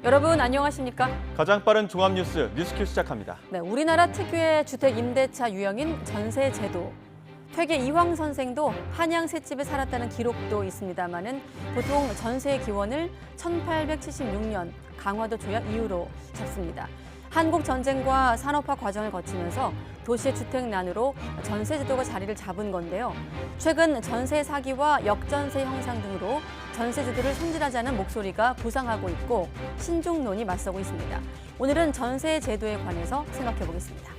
여러분 안녕하십니까? 가장 빠른 종합뉴스 뉴스큐 시작합니다. 네, 우리나라 특유의 주택 임대차 유형인 전세 제도. 퇴계 이황 선생도 한양 셋집에 살았다는 기록도 있습니다만은 보통 전세 기원을 1876년 강화도 조약 이후로 잡습니다. 한국 전쟁과 산업화 과정을 거치면서 도시의 주택난으로 전세 제도가 자리를 잡은 건데요. 최근 전세 사기와 역전세 형상 등으로 전세 제도를 손질하자는 목소리가 부상하고 있고 신중론이 맞서고 있습니다. 오늘은 전세 제도에 관해서 생각해 보겠습니다.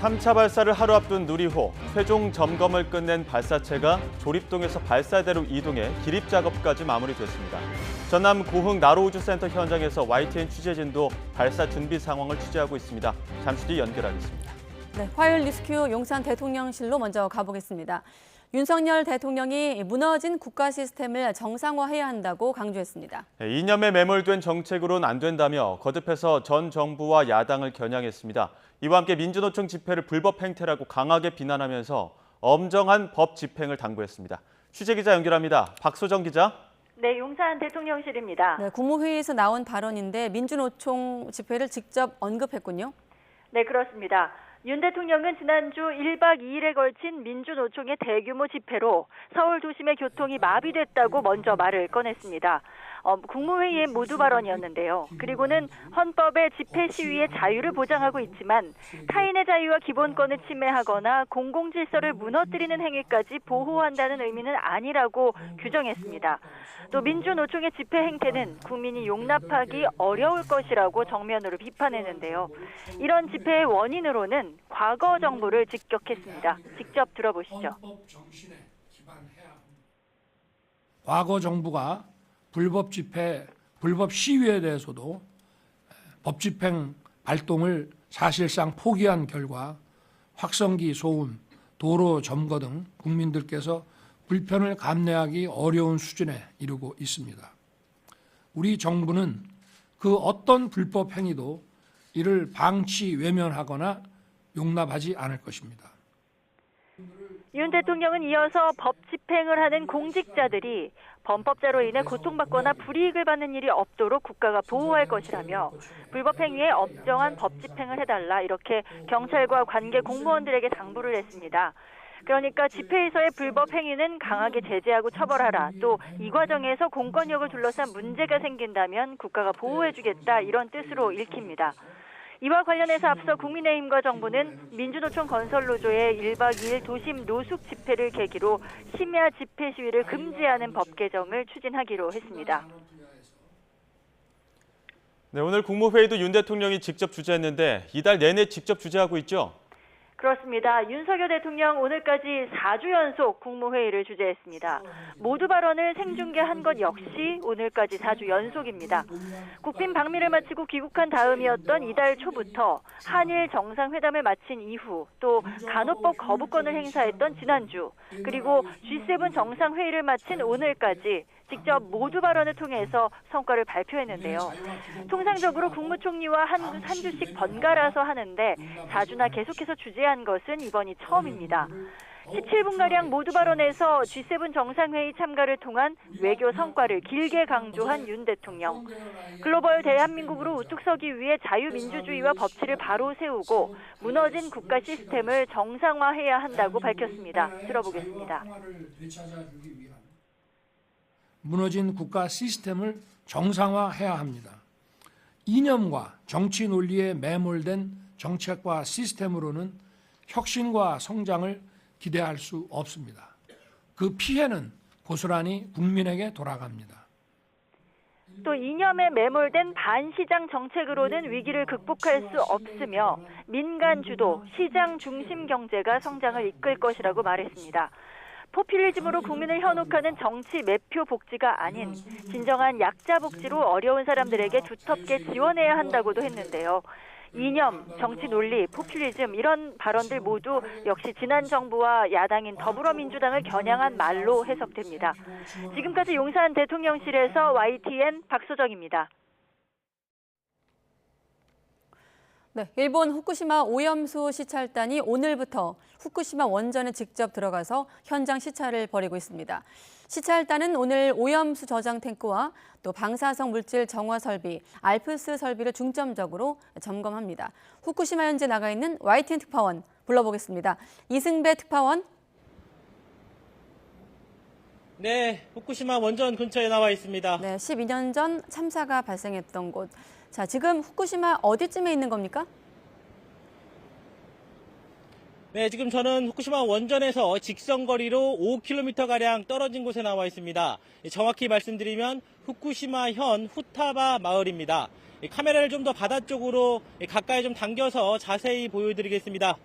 3차 발사를 하루 앞둔 누리호, 최종 점검을 끝낸 발사체가 조립동에서 발사대로 이동해 기립 작업까지 마무리됐습니다. 전남 고흥 나로우주센터 현장에서 YTN 취재진도 발사 준비 상황을 취재하고 있습니다. 잠시 뒤 연결하겠습니다. 네, 화요일 뉴스큐 용산 대통령실로 먼저 가보겠습니다. 윤석열 대통령이 무너진 국가 시스템을 정상화해야 한다고 강조했습니다. 이념에 매몰된 정책으로는 안 된다며 거듭해서 전 정부와 야당을 겨냥했습니다. 이와 함께 민주노총 집회를 불법 행태라고 강하게 비난하면서 엄정한 법 집행을 당부했습니다. 취재기자 연결합니다. 박소정 기자. 네, 용산 대통령실입니다. 네, 국무회의에서 나온 발언인데 민주노총 집회를 직접 언급했군요. 네, 그렇습니다. 윤 대통령은 지난주 1박 2일에 걸친 민주노총의 대규모 집회로 서울 도심의 교통이 마비됐다고 먼저 말을 꺼냈습니다. 국무회의의 모두 발언이었는데요. 그리고는 헌법에 집회 시위의 자유를 보장하고 있지만 타인의 자유와 기본권을 침해하거나 공공질서를 무너뜨리는 행위까지 보호한다는 의미는 아니라고 규정했습니다. 또 민주노총의 집회 행태는 국민이 용납하기 어려울 것이라고 정면으로 비판했는데요. 이런 집회의 원인으로는 과거 정부를 직격했습니다. 직접 들어보시죠. 과거 정부가 불법 집회, 불법 시위에 대해서도 법 집행 발동을 사실상 포기한 결과 확성기 소음, 도로 점거 등 국민들께서 불편을 감내하기 어려운 수준에 이르고 있습니다. 우리 정부는 그 어떤 불법 행위도 이를 방치, 외면하거나 용납하지 않을 것입니다. 윤 대통령은 이어서 법 집행을 하는 공직자들이 범법자로 인해 고통받거나 불이익을 받는 일이 없도록 국가가 보호할 것이라며 불법 행위에 엄정한 법 집행을 해달라 이렇게 경찰과 관계 공무원들에게 당부를 했습니다. 그러니까 집회에서의 불법 행위는 강하게 제재하고 처벌하라. 또 이 과정에서 공권력을 둘러싼 문제가 생긴다면 국가가 보호해주겠다 이런 뜻으로 읽힙니다. 이와 관련해서 앞서 국민의힘과 정부는 민주노총 건설노조의 1박 2일 도심 노숙 집회를 계기로 심야 집회 시위를 금지하는 법 개정을 추진하기로 했습니다. 네, 오늘 국무회의도 윤 대통령이 직접 주재했는데 이달 내내 직접 주재하고 있죠? 그렇습니다. 윤석열 대통령 오늘까지 4주 연속 국무회의를 주재했습니다. 모두 발언을 생중계한 것 역시 오늘까지 4주 연속입니다. 국빈 방미를 마치고 귀국한 다음이었던 이달 초부터 한일 정상회담을 마친 이후 또 간호법 거부권을 행사했던 지난주 그리고 G7 정상회의를 마친 오늘까지 직접 모두 발언을 통해서 성과를 발표했는데요. 통상적으로 국무총리와 한 주씩 번갈아서 하는데 4주나 계속해서 주재한 것은 이번이 처음입니다. 17분가량 모두 발언에서 G7 정상회의 참가를 통한 외교 성과를 길게 강조한 윤 대통령. 글로벌 대한민국으로 우뚝 서기 위해 자유민주주의와 법치를 바로 세우고 무너진 국가 시스템을 정상화해야 한다고 밝혔습니다. 들어보겠습니다. 무너진 국가 시스템을 정상화해야 합니다. 이념과 정치 논리에 매몰된 정책과 시스템으로는 혁신과 성장을 기대할 수 없습니다. 그 피해는 고스란히 국민에게 돌아갑니다. 또 이념에 매몰된 반시장 정책으로는 위기를 극복할 수 없으며 민간 주도, 시장 중심 경제가 성장을 이끌 것이라고 말했습니다. 포퓰리즘으로 국민을 현혹하는 정치 매표 복지가 아닌 진정한 약자 복지로 어려운 사람들에게 두텁게 지원해야 한다고도 했는데요. 이념, 정치 논리, 포퓰리즘 이런 발언들 모두 역시 지난 정부와 야당인 더불어민주당을 겨냥한 말로 해석됩니다. 지금까지 용산 대통령실에서 YTN 박소정입니다. 네, 일본 후쿠시마 오염수 시찰단이 오늘부터 후쿠시마 원전에 직접 들어가서 현장 시찰을 벌이고 있습니다. 시찰단은 오늘 오염수 저장 탱크와 또 방사성 물질 정화 설비, 알프스 설비를 중점적으로 점검합니다. 후쿠시마 현재 나가 있는 YTN 특파원 불러보겠습니다. 이승배 특파원. 네, 후쿠시마 원전 근처에 나와 있습니다. 네, 12년 전 참사가 발생했던 곳. 자, 지금 후쿠시마 어디쯤에 있는 겁니까? 네, 지금 저는 후쿠시마 원전에서 직선거리로 5km가량 떨어진 곳에 나와 있습니다. 정확히 말씀드리면 후쿠시마현 후타바 마을입니다. 카메라를 좀 더 바다 쪽으로 가까이 좀 당겨서 자세히 보여드리겠습니다.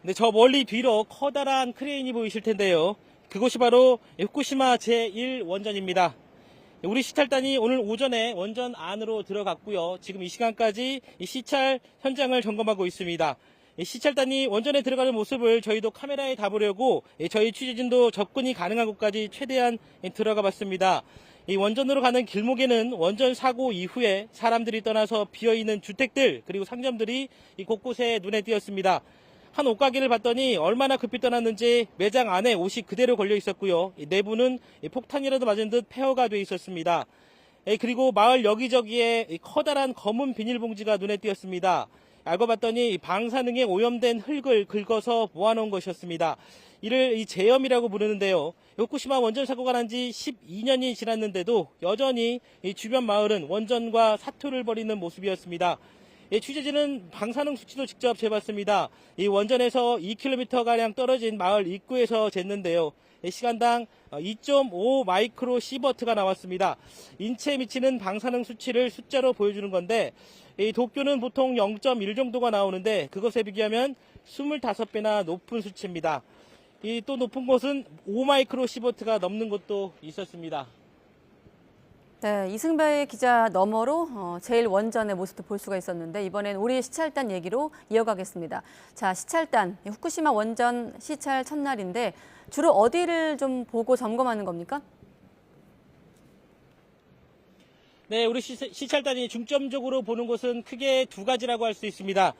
네, 저 멀리 뒤로 커다란 크레인이 보이실 텐데요. 그곳이 바로 후쿠시마 제1원전입니다. 우리 시찰단이 오늘 오전에 원전 안으로 들어갔고요. 지금 이 시간까지 시찰 현장을 점검하고 있습니다. 시찰단이 원전에 들어가는 모습을 저희도 카메라에 담으려고 저희 취재진도 접근이 가능한 곳까지 최대한 들어가 봤습니다. 이 원전으로 가는 길목에는 원전 사고 이후에 사람들이 떠나서 비어있는 주택들 그리고 상점들이 곳곳에 눈에 띄었습니다. 한 옷가게를 봤더니 얼마나 급히 떠났는지 매장 안에 옷이 그대로 걸려 있었고요. 내부는 폭탄이라도 맞은 듯 폐허가 돼 있었습니다. 그리고 마을 여기저기에 커다란 검은 비닐봉지가 눈에 띄었습니다. 알고 봤더니 방사능에 오염된 흙을 긁어서 모아놓은 것이었습니다. 이를 제염이라고 부르는데요. 후쿠시마 원전 사고가 난 지 12년이 지났는데도 여전히 주변 마을은 원전과 사투를 벌이는 모습이었습니다. 취재진은 방사능 수치도 직접 재봤습니다. 이 원전에서 2km가량 떨어진 마을 입구에서 쟀는데요. 시간당 2.5 마이크로 시버트가 나왔습니다. 인체에 미치는 방사능 수치를 숫자로 보여주는 건데 이 도쿄는 보통 0.1 정도가 나오는데 그것에 비교하면 25배나 높은 수치입니다. 이 또 높은 곳은 5 마이크로 시버트가 넘는 곳도 있었습니다. 네, 이승배 기자 너머로 제1원전의 모습도 볼 수가 있었는데 이번엔 우리 시찰단 얘기로 이어가겠습니다. 자, 시찰단, 후쿠시마 원전 시찰 첫날인데 주로 어디를 좀 보고 점검하는 겁니까? 네, 우리 시찰단이 중점적으로 보는 곳은 크게 두 가지라고 할 수 있습니다.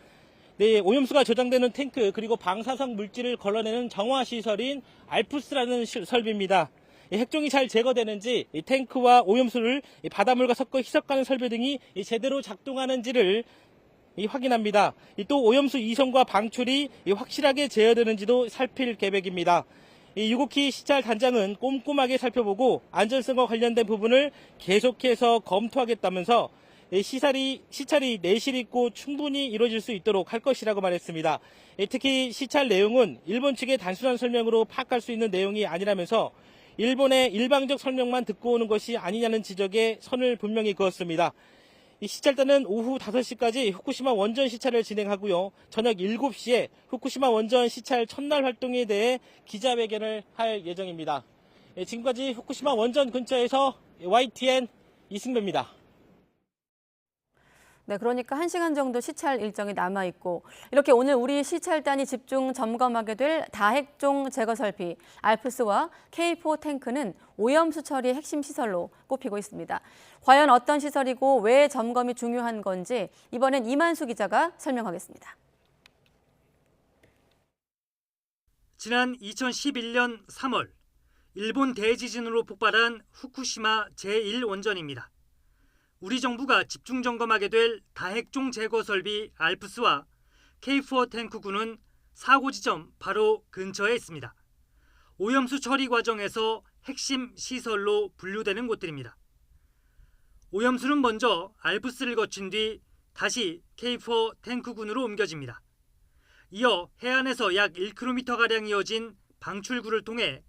네, 오염수가 저장되는 탱크 그리고 방사성 물질을 걸러내는 정화시설인 알프스라는 설비입니다. 핵종이 잘 제거되는지 탱크와 오염수를 바닷물과 섞어 희석하는 설비 등이 제대로 작동하는지를 확인합니다. 또 오염수 이송과 방출이 확실하게 제어되는지도 살필 계획입니다. 유고키 시찰 단장은 꼼꼼하게 살펴보고 안전성과 관련된 부분을 계속해서 검토하겠다면서 시찰이 내실 있고 충분히 이루어질 수 있도록 할 것이라고 말했습니다. 특히 시찰 내용은 일본 측의 단순한 설명으로 파악할 수 있는 내용이 아니라면서 일본의 일방적 설명만 듣고 오는 것이 아니냐는 지적에 선을 분명히 그었습니다. 이 시찰단은 오후 5시까지 후쿠시마 원전 시찰을 진행하고요. 저녁 7시에 후쿠시마 원전 시찰 첫날 활동에 대해 기자회견을 할 예정입니다. 지금까지 후쿠시마 원전 근처에서 YTN 이승배입니다. 네, 그러니까 1시간 정도 시찰 일정이 남아있고 이렇게 오늘 우리 시찰단이 집중 점검하게 될 다핵종 제거 설비 알프스와 K4 탱크는 오염수 처리 핵심 시설로 꼽히고 있습니다. 과연 어떤 시설이고 왜 점검이 중요한 건지 이번엔 이만수 기자가 설명하겠습니다. 지난 2011년 3월 일본 대지진으로 폭발한 후쿠시마 제1원전입니다. 우리 정부가 집중 점검하게 될 다핵종 제거 설비 알프스와 K4 탱크군은 사고 지점 바로 근처에 있습니다. 오염수 처리 과정에서 핵심 시설로 분류되는 곳들입니다. 오염수는 먼저 알프스를 거친 뒤 다시 K4 탱크군으로 옮겨집니다. 이어 해안에서 약 1km가량 이어진 방출구를 통해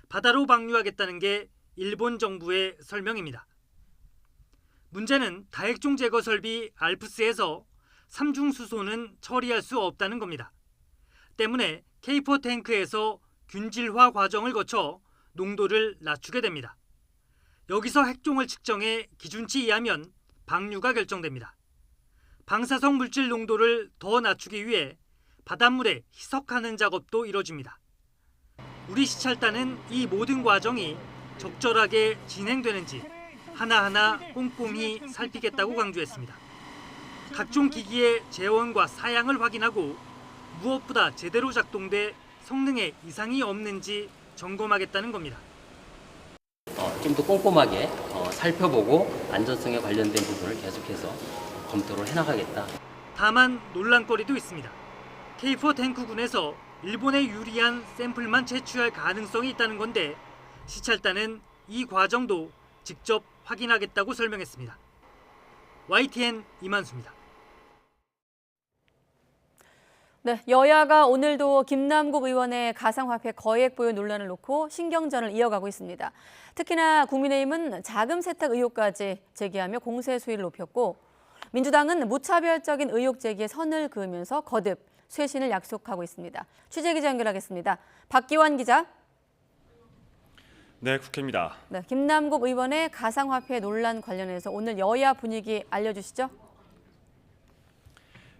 바다로 방류하겠다는 게 일본 정부의 설명입니다. 문제는 다핵종 제거 설비 알프스에서 삼중수소는 처리할 수 없다는 겁니다. 때문에 K4 탱크에서 균질화 과정을 거쳐 농도를 낮추게 됩니다. 여기서 핵종을 측정해 기준치 이하면 방류가 결정됩니다. 방사성 물질 농도를 더 낮추기 위해 바닷물에 희석하는 작업도 이뤄집니다. 우리 시찰단은 이 모든 과정이 적절하게 진행되는지 하나하나 꼼꼼히 살피겠다고 강조했습니다. 각종 기기의 재원과 사양을 확인하고 무엇보다 제대로 작동돼 성능에 이상이 없는지 점검하겠다는 겁니다. 좀 더 꼼꼼하게 살펴보고 안전성에 관련된 부분을 계속해서 검토를 해나가겠다. 다만 논란거리도 있습니다. K4 탱크군에서 일본에 유리한 샘플만 채취할 가능성이 있다는 건데 시찰단은 이 과정도 직접 확인하겠다고 설명했습니다. YTN 이만수입니다. 네, 여야가 오늘도 김남국 의원의 가상화폐 거액 보유 논란을 놓고 신경전을 이어가고 있습니다. 특히나 국민의힘은 자금 세탁 의혹까지 제기하며 공세 수위를 높였고 민주당은 무차별적인 의혹 제기에 선을 그으면서 거듭 쇄신을 약속하고 있습니다. 취재기자 연결하겠습니다. 박기환 기자. 네, 국회입니다. 네, 김남국 의원의 가상화폐 논란 관련해서 오늘 여야 분위기 알려주시죠.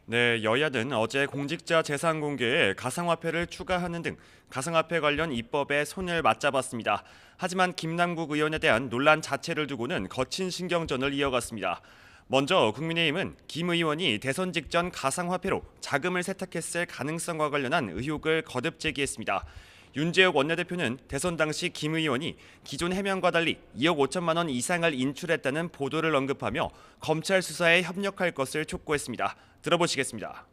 네, 여야는 어제 공직자 재산 공개에 가상화폐를 추가하는 등 가상화폐 관련 입법에 손을 맞잡았습니다. 하지만 김남국 의원에 대한 논란 자체를 두고는 거친 신경전을 이어갔습니다. 먼저 국민의힘은 김 의원이 대선 직전 가상화폐로 자금을 세탁했을 가능성과 관련한 의혹을 거듭 제기했습니다. 윤재욱 원내대표는 대선 당시 김 의원이 기존 해명과 달리 2억 5천만 원 이상을 인출했다는 보도를 언급하며 검찰 수사에 협력할 것을 촉구했습니다. 들어보시겠습니다.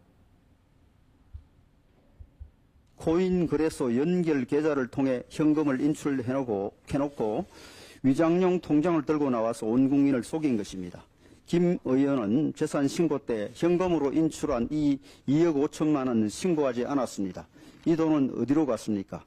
코인 거래소 연결 계좌를 통해 현금을 인출해놓고 위장용 통장을 들고 나와서 온 국민을 속인 것입니다. 김 의원은 재산 신고 때 현금으로 인출한 이 2억 5천만 원 신고하지 않았습니다. 이 돈은 어디로 갔습니까?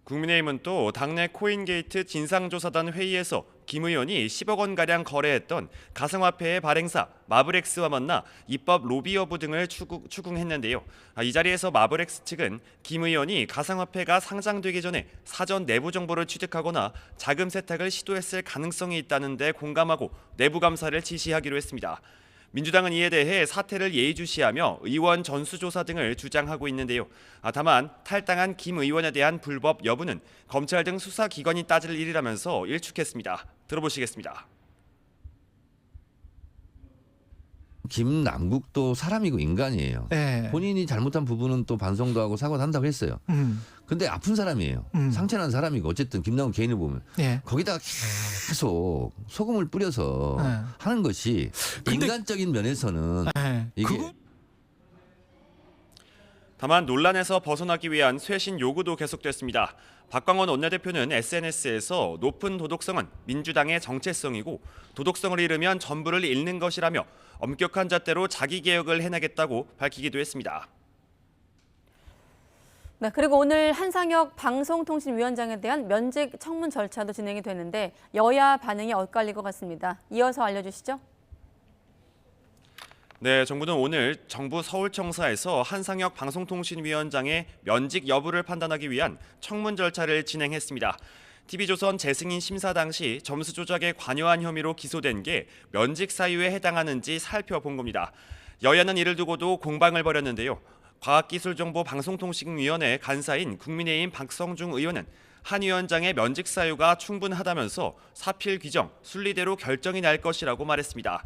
국민의힘은 또 당내 코인게이트 진상조사단 회의에서 김 의원이 10억 원가량 거래했던 가상화폐의 발행사 마블엑스와 만나 입법 로비 여부 등을 추궁했는데요. 이 자리에서 마블엑스 측은 김 의원이 가상화폐가 상장되기 전에 사전 내부 정보를 취득하거나 자금 세탁을 시도했을 가능성이 있다는 데 공감하고 내부 감사를 지시하기로 했습니다. 민주당은 이에 대해 사태를 예의주시하며 의원 전수조사 등을 주장하고 있는데요. 다만 탈당한 김 의원에 대한 불법 여부는 검찰 등 수사기관이 따질 일이라면서 일축했습니다. 들어보시겠습니다. 김남국도 사람이고 인간이에요. 네. 본인이 잘못한 부분은 또 반성도 하고 사과도 한다고 했어요. 근데 아픈 사람이에요. 상처난 사람이고 어쨌든 김남국 개인을 보면 예. 거기다가 계속 소금을 뿌려서 하는 것이 근데, 인간적인 면에서는 이게 다만 논란에서 벗어나기 위한 쇄신 요구도 계속됐습니다. 박광원 원내대표는 SNS에서 높은 도덕성은 민주당의 정체성이고 도덕성을 잃으면 전부를 잃는 것이라며 엄격한 잣대로 자기 개혁을 해내겠다고 밝히기도 했습니다. 네, 그리고 오늘 한상혁 방송통신위원장에 대한 면직 청문 절차도 진행이 됐는데 여야 반응이 엇갈릴 것 같습니다. 이어서 알려주시죠. 네, 정부는 오늘 정부 서울청사에서 한상혁 방송통신위원장의 면직 여부를 판단하기 위한 청문 절차를 진행했습니다. TV조선 재승인 심사 당시 점수 조작에 관여한 혐의로 기소된 게 면직 사유에 해당하는지 살펴본 겁니다. 여야는 이를 두고도 공방을 벌였는데요. 과학기술정보방송통신위원회 간사인 국민의힘 박성중 의원은 한 위원장의 면직 사유가 충분하다면서 사필 규정, 순리대로 결정이 날 것이라고 말했습니다.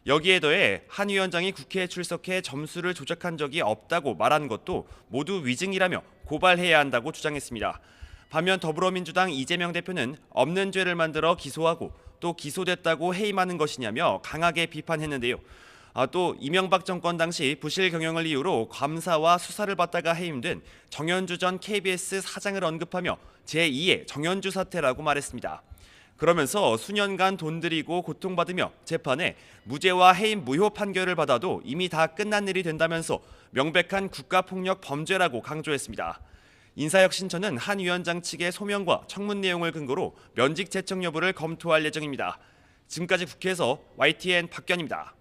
여기에 더해 한 위원장이 국회에 출석해 점수를 조작한 적이 없다고 말한 것도 모두 위증이라며 고발해야 한다고 주장했습니다. 반면 더불어민주당 이재명 대표는 없는 죄를 만들어 기소하고 또 기소됐다고 해임하는 것이냐며 강하게 비판했는데요. 또 이명박 정권 당시 부실 경영을 이유로 감사와 수사를 받다가 해임된 정현주 전 KBS 사장을 언급하며 제2의 정현주 사태라고 말했습니다. 그러면서 수년간 돈 들이고 고통받으며 재판에 무죄와 해임 무효 판결을 받아도 이미 다 끝난 일이 된다면서 명백한 국가폭력 범죄라고 강조했습니다. 인사혁신처는 한 위원장 측의 소명과 청문 내용을 근거로 면직 재청 여부를 검토할 예정입니다. 지금까지 국회에서 YTN 박견입니다.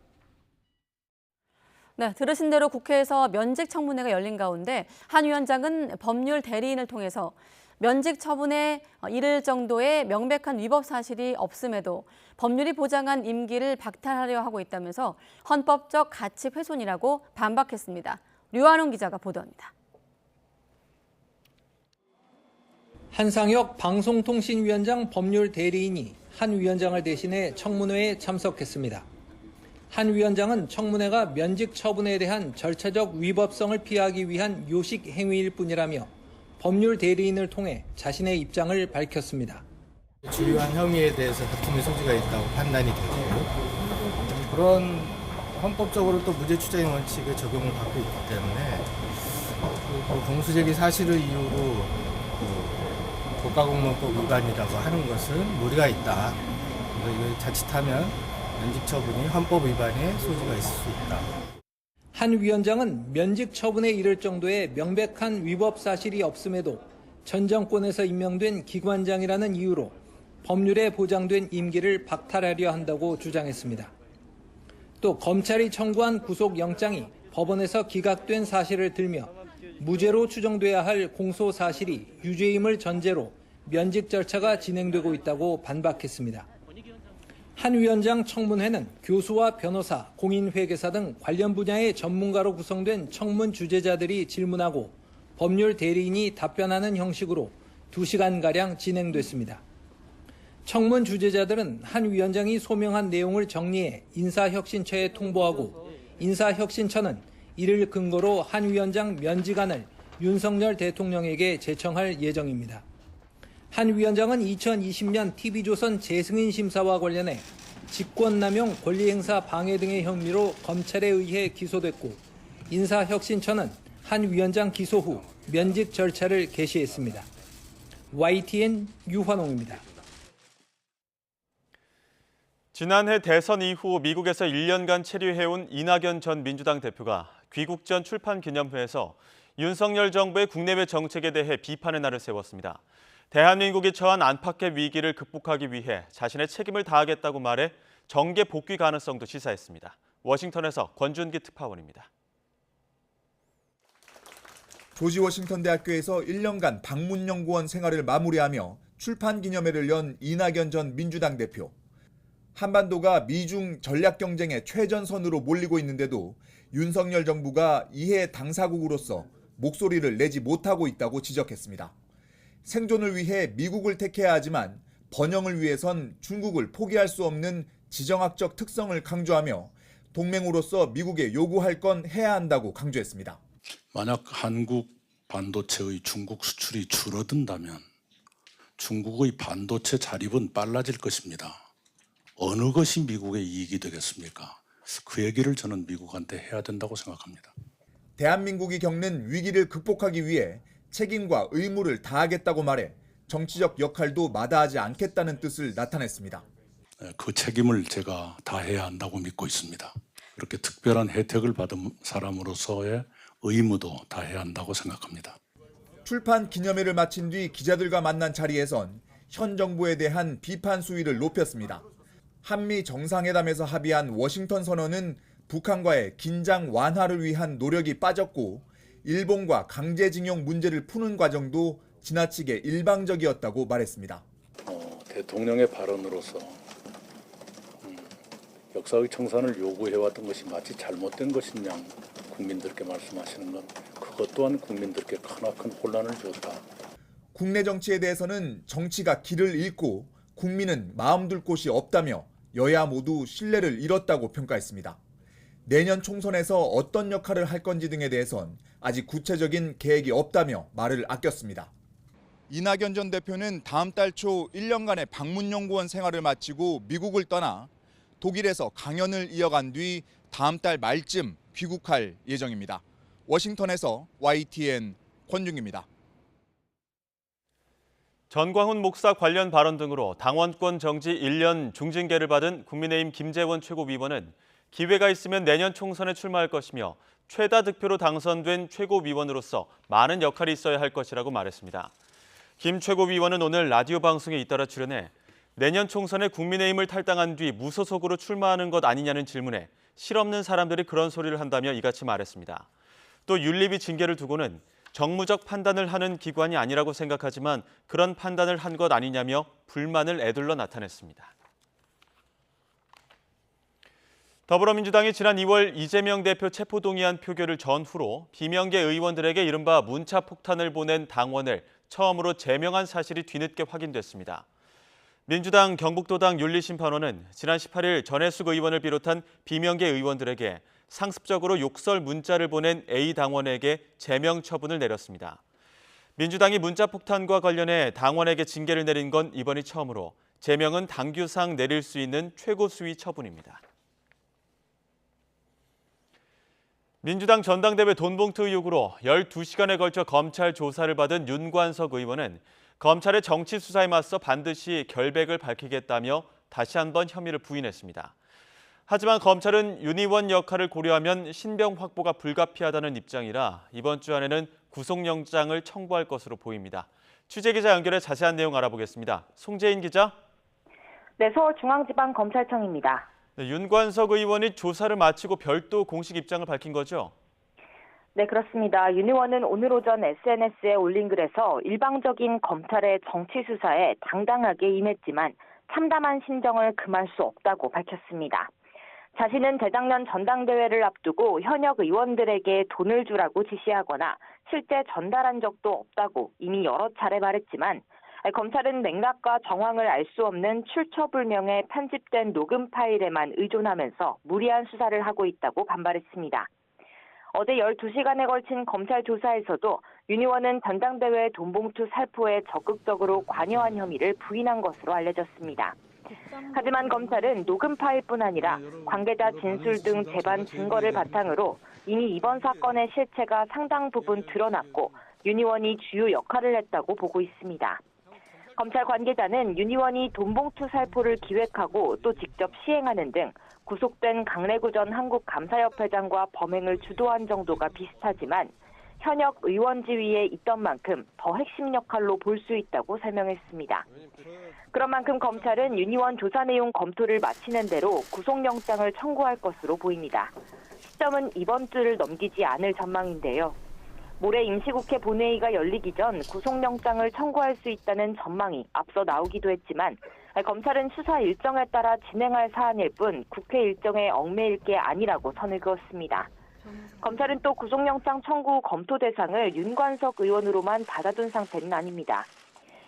네, 들으신 대로 국회에서 면직 청문회가 열린 가운데 한 위원장은 법률 대리인을 통해서 면직 처분에 이를 정도의 명백한 위법 사실이 없음에도 법률이 보장한 임기를 박탈하려 하고 있다면서 헌법적 가치 훼손이라고 반박했습니다. 류한웅 기자가 보도합니다. 한상혁 방송통신위원장 법률 대리인이 한 위원장을 대신해 청문회에 참석했습니다. 한 위원장은 청문회가 면직 처분에 대한 절차적 위법성을 피하기 위한 요식 행위일 뿐이라며 법률 대리인을 통해 자신의 입장을 밝혔습니다. 주요한 혐의에 대해서 다툼의 소지가 있다고 판단이 되고 그런 헌법적으로 또 무죄 추정의 원칙의 적용을 받고 있기 때문에 공수제기 사실을 이유로 국가공무원법 위반이라고 하는 것은 무리가 있다. 그래서 이거 자칫하면 면직 처분이 헌법 위반의 소지가 있을 수 있다. 한 위원장은 면직 처분에 이를 정도의 명백한 위법 사실이 없음에도 전 정권에서 임명된 기관장이라는 이유로 법률에 보장된 임기를 박탈하려 한다고 주장했습니다. 또 검찰이 청구한 구속영장이 법원에서 기각된 사실을 들며 무죄로 추정돼야 할 공소 사실이 유죄임을 전제로 면직 절차가 진행되고 있다고 반박했습니다. 한 위원장 청문회는 교수와 변호사, 공인회계사 등 관련 분야의 전문가로 구성된 청문 주재자들이 질문하고 법률 대리인이 답변하는 형식으로 2시간가량 진행됐습니다. 청문 주재자들은 한 위원장이 소명한 내용을 정리해 인사혁신처에 통보하고 인사혁신처는 이를 근거로 한 위원장 면직안을 윤석열 대통령에게 제청할 예정입니다. 한 위원장은 2020년 TV조선 재승인 심사와 관련해 직권남용 권리행사 방해 등의 혐의로 검찰에 의해 기소됐고 인사혁신처는 한 위원장 기소 후 면직 절차를 개시했습니다. YTN 유환홍입니다. 지난해 대선 이후 미국에서 1년간 체류해온 이낙연 전 민주당 대표가 귀국 전 출판 기념회에서 윤석열 정부의 국내외 정책에 대해 비판의 날을 세웠습니다. 대한민국이 처한 안팎의 위기를 극복하기 위해 자신의 책임을 다하겠다고 말해 정계 복귀 가능성도 시사했습니다. 워싱턴에서 권준기 특파원입니다. 조지 워싱턴 대학교에서 1년간 방문연구원 생활을 마무리하며 출판 기념회를 연 이낙연 전 민주당 대표. 한반도가 미중 전략 경쟁의 최전선으로 몰리고 있는데도 윤석열 정부가 이해 당사국으로서 목소리를 내지 못하고 있다고 지적했습니다. 생존을 위해 미국을 택해야 하지만 번영을 위해선 중국을 포기할 수 없는 지정학적 특성을 강조하며 동맹으로서 미국에 요구할 건 해야 한다고 강조했습니다. 만약 한국 반도체의 중국 수출이 줄어든다면 중국의 반도체 자립은 빨라질 것입니다. 어느 것이 미국의 이익이 되겠습니까? 그 얘기를 저는 미국한테 해야 된다고 생각합니다. 대한민국이 겪는 위기를 극복하기 위해 책임과 의무를 다하겠다고 말해 정치적 역할도 마다하지 않겠다는 뜻을 나타냈습니다. 그 책임을 제가 다해야 한다고 믿고 있습니다. 그렇게 특별한 혜택을 받은 사람으로서의 의무도 다해야 한다고 생각합니다. 출판 기념회를 마친 뒤 기자들과 만난 자리에선 현 정부에 대한 비판 수위를 높였습니다. 한미 정상회담에서 합의한 워싱턴 선언은 북한과의 긴장 완화를 위한 노력이 빠졌고 일본과 강제징용 문제를 푸는 과정도 지나치게 일방적이었다고 말했습니다. 대통령의 발언으로서 역사의 청산을 요구해왔던 것이 마치 잘못된 것이냐 국민들께 말씀하시는 건 그것 또한 국민들께 크나큰 혼란을 줬다. 국내 정치에 대해서는 정치가 길을 잃고 국민은 마음 둘 곳이 없다며 여야 모두 신뢰를 잃었다고 평가했습니다. 내년 총선에서 어떤 역할을 할 건지 등에 대해선 아직 구체적인 계획이 없다며 말을 아꼈습니다. 이낙연 전 대표는 다음 달 초 1년간의 방문연구원 생활을 마치고 미국을 떠나 독일에서 강연을 이어간 뒤 다음 달 말쯤 귀국할 예정입니다. 워싱턴에서 YTN 권중기입니다. 전광훈 목사 관련 발언 등으로 당원권 정지 1년 중징계를 받은 국민의힘 김재원 최고위원은 기회가 있으면 내년 총선에 출마할 것이며 최다 득표로 당선된 최고위원으로서 많은 역할이 있어야 할 것이라고 말했습니다. 김 최고위원은 오늘 라디오 방송에 잇따라 출연해 내년 총선에 국민의힘을 탈당한 뒤 무소속으로 출마하는 것 아니냐는 질문에 실없는 사람들이 그런 소리를 한다며 이같이 말했습니다. 또 윤리위 징계를 두고는 정무적 판단을 하는 기관이 아니라고 생각하지만 그런 판단을 한 것 아니냐며 불만을 에둘러 나타냈습니다. 더불어민주당이 지난 2월 이재명 대표 체포동의안 표결을 전후로 비명계 의원들에게 이른바 문자 폭탄을 보낸 당원을 처음으로 제명한 사실이 뒤늦게 확인됐습니다. 민주당 경북도당 윤리심판원은 지난 18일 전해숙 의원을 비롯한 비명계 의원들에게 상습적으로 욕설 문자를 보낸 A 당원에게 제명 처분을 내렸습니다. 민주당이 문자 폭탄과 관련해 당원에게 징계를 내린 건 이번이 처음으로 제명은 당규상 내릴 수 있는 최고 수위 처분입니다. 민주당 전당대회 돈봉투 의혹으로 12시간에 걸쳐 검찰 조사를 받은 윤관석 의원은 검찰의 정치 수사에 맞서 반드시 결백을 밝히겠다며 다시 한번 혐의를 부인했습니다. 하지만 검찰은 윤 의원 역할을 고려하면 신병 확보가 불가피하다는 입장이라 이번 주 안에는 구속영장을 청구할 것으로 보입니다. 취재기자 연결해 자세한 내용 알아보겠습니다. 송재인 기자. 네, 서울중앙지방검찰청입니다. 네, 윤관석 의원이 조사를 마치고 별도 공식 입장을 밝힌 거죠? 네, 그렇습니다. 윤 의원은 오늘 오전 SNS에 올린 글에서 일방적인 검찰의 정치 수사에 당당하게 임했지만 참담한 심정을 금할 수 없다고 밝혔습니다. 자신은 재작년 전당대회를 앞두고 현역 의원들에게 돈을 주라고 지시하거나 실제 전달한 적도 없다고 이미 여러 차례 말했지만 검찰은 맥락과 정황을 알 수 없는 출처불명의 편집된 녹음 파일에만 의존하면서 무리한 수사를 하고 있다고 반발했습니다. 어제 12시간에 걸친 검찰 조사에서도 윤 의원은 전당대회 돈봉투 살포에 적극적으로 관여한 혐의를 부인한 것으로 알려졌습니다. 하지만 검찰은 녹음 파일뿐 아니라 관계자 진술 등 재반 증거를 바탕으로 이미 이번 사건의 실체가 상당 부분 드러났고 윤 의원이 주요 역할을 했다고 보고 있습니다. 검찰 관계자는 윤 의원이 돈봉투 살포를 기획하고 또 직접 시행하는 등 구속된 강래구 전 한국감사협회장과 범행을 주도한 정도가 비슷하지만 현역 의원 지위에 있던 만큼 더 핵심 역할로 볼 수 있다고 설명했습니다. 그런 만큼 검찰은 윤 의원 조사 내용 검토를 마치는 대로 구속영장을 청구할 것으로 보입니다. 시점은 이번 주를 넘기지 않을 전망인데요. 모레 임시국회 본회의가 열리기 전 구속영장을 청구할 수 있다는 전망이 앞서 나오기도 했지만 검찰은 수사 일정에 따라 진행할 사안일 뿐 국회 일정에 얽매일 게 아니라고 선을 그었습니다. 검찰은 또 구속영장 청구 검토 대상을 윤관석 의원으로만 받아둔 상태는 아닙니다.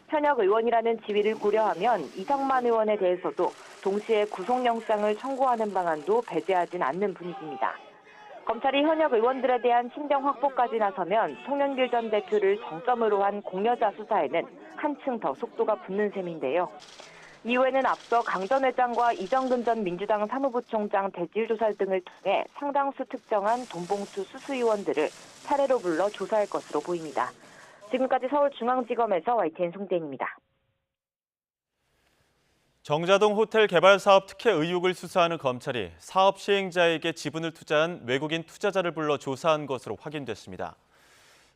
현역 의원이라는 지위를 고려하면 이성만 의원에 대해서도 동시에 구속영장을 청구하는 방안도 배제하진 않는 분위기입니다. 검찰이 현역 의원들에 대한 신병 확보까지 나서면 송영길 전 대표를 정점으로 한 공여자 수사에는 한층 더 속도가 붙는 셈인데요. 이후에는 앞서 강 전 회장과 이정근 전 민주당 사무부총장 대질 조사 등을 통해 상당수 특정한 돈봉투 수수 의원들을 차례로 불러 조사할 것으로 보입니다. 지금까지 서울중앙지검에서 YTN 송대인입니다. 정자동 호텔 개발 사업 특혜 의혹을 수사하는 검찰이 사업 시행자에게 지분을 투자한 외국인 투자자를 불러 조사한 것으로 확인됐습니다.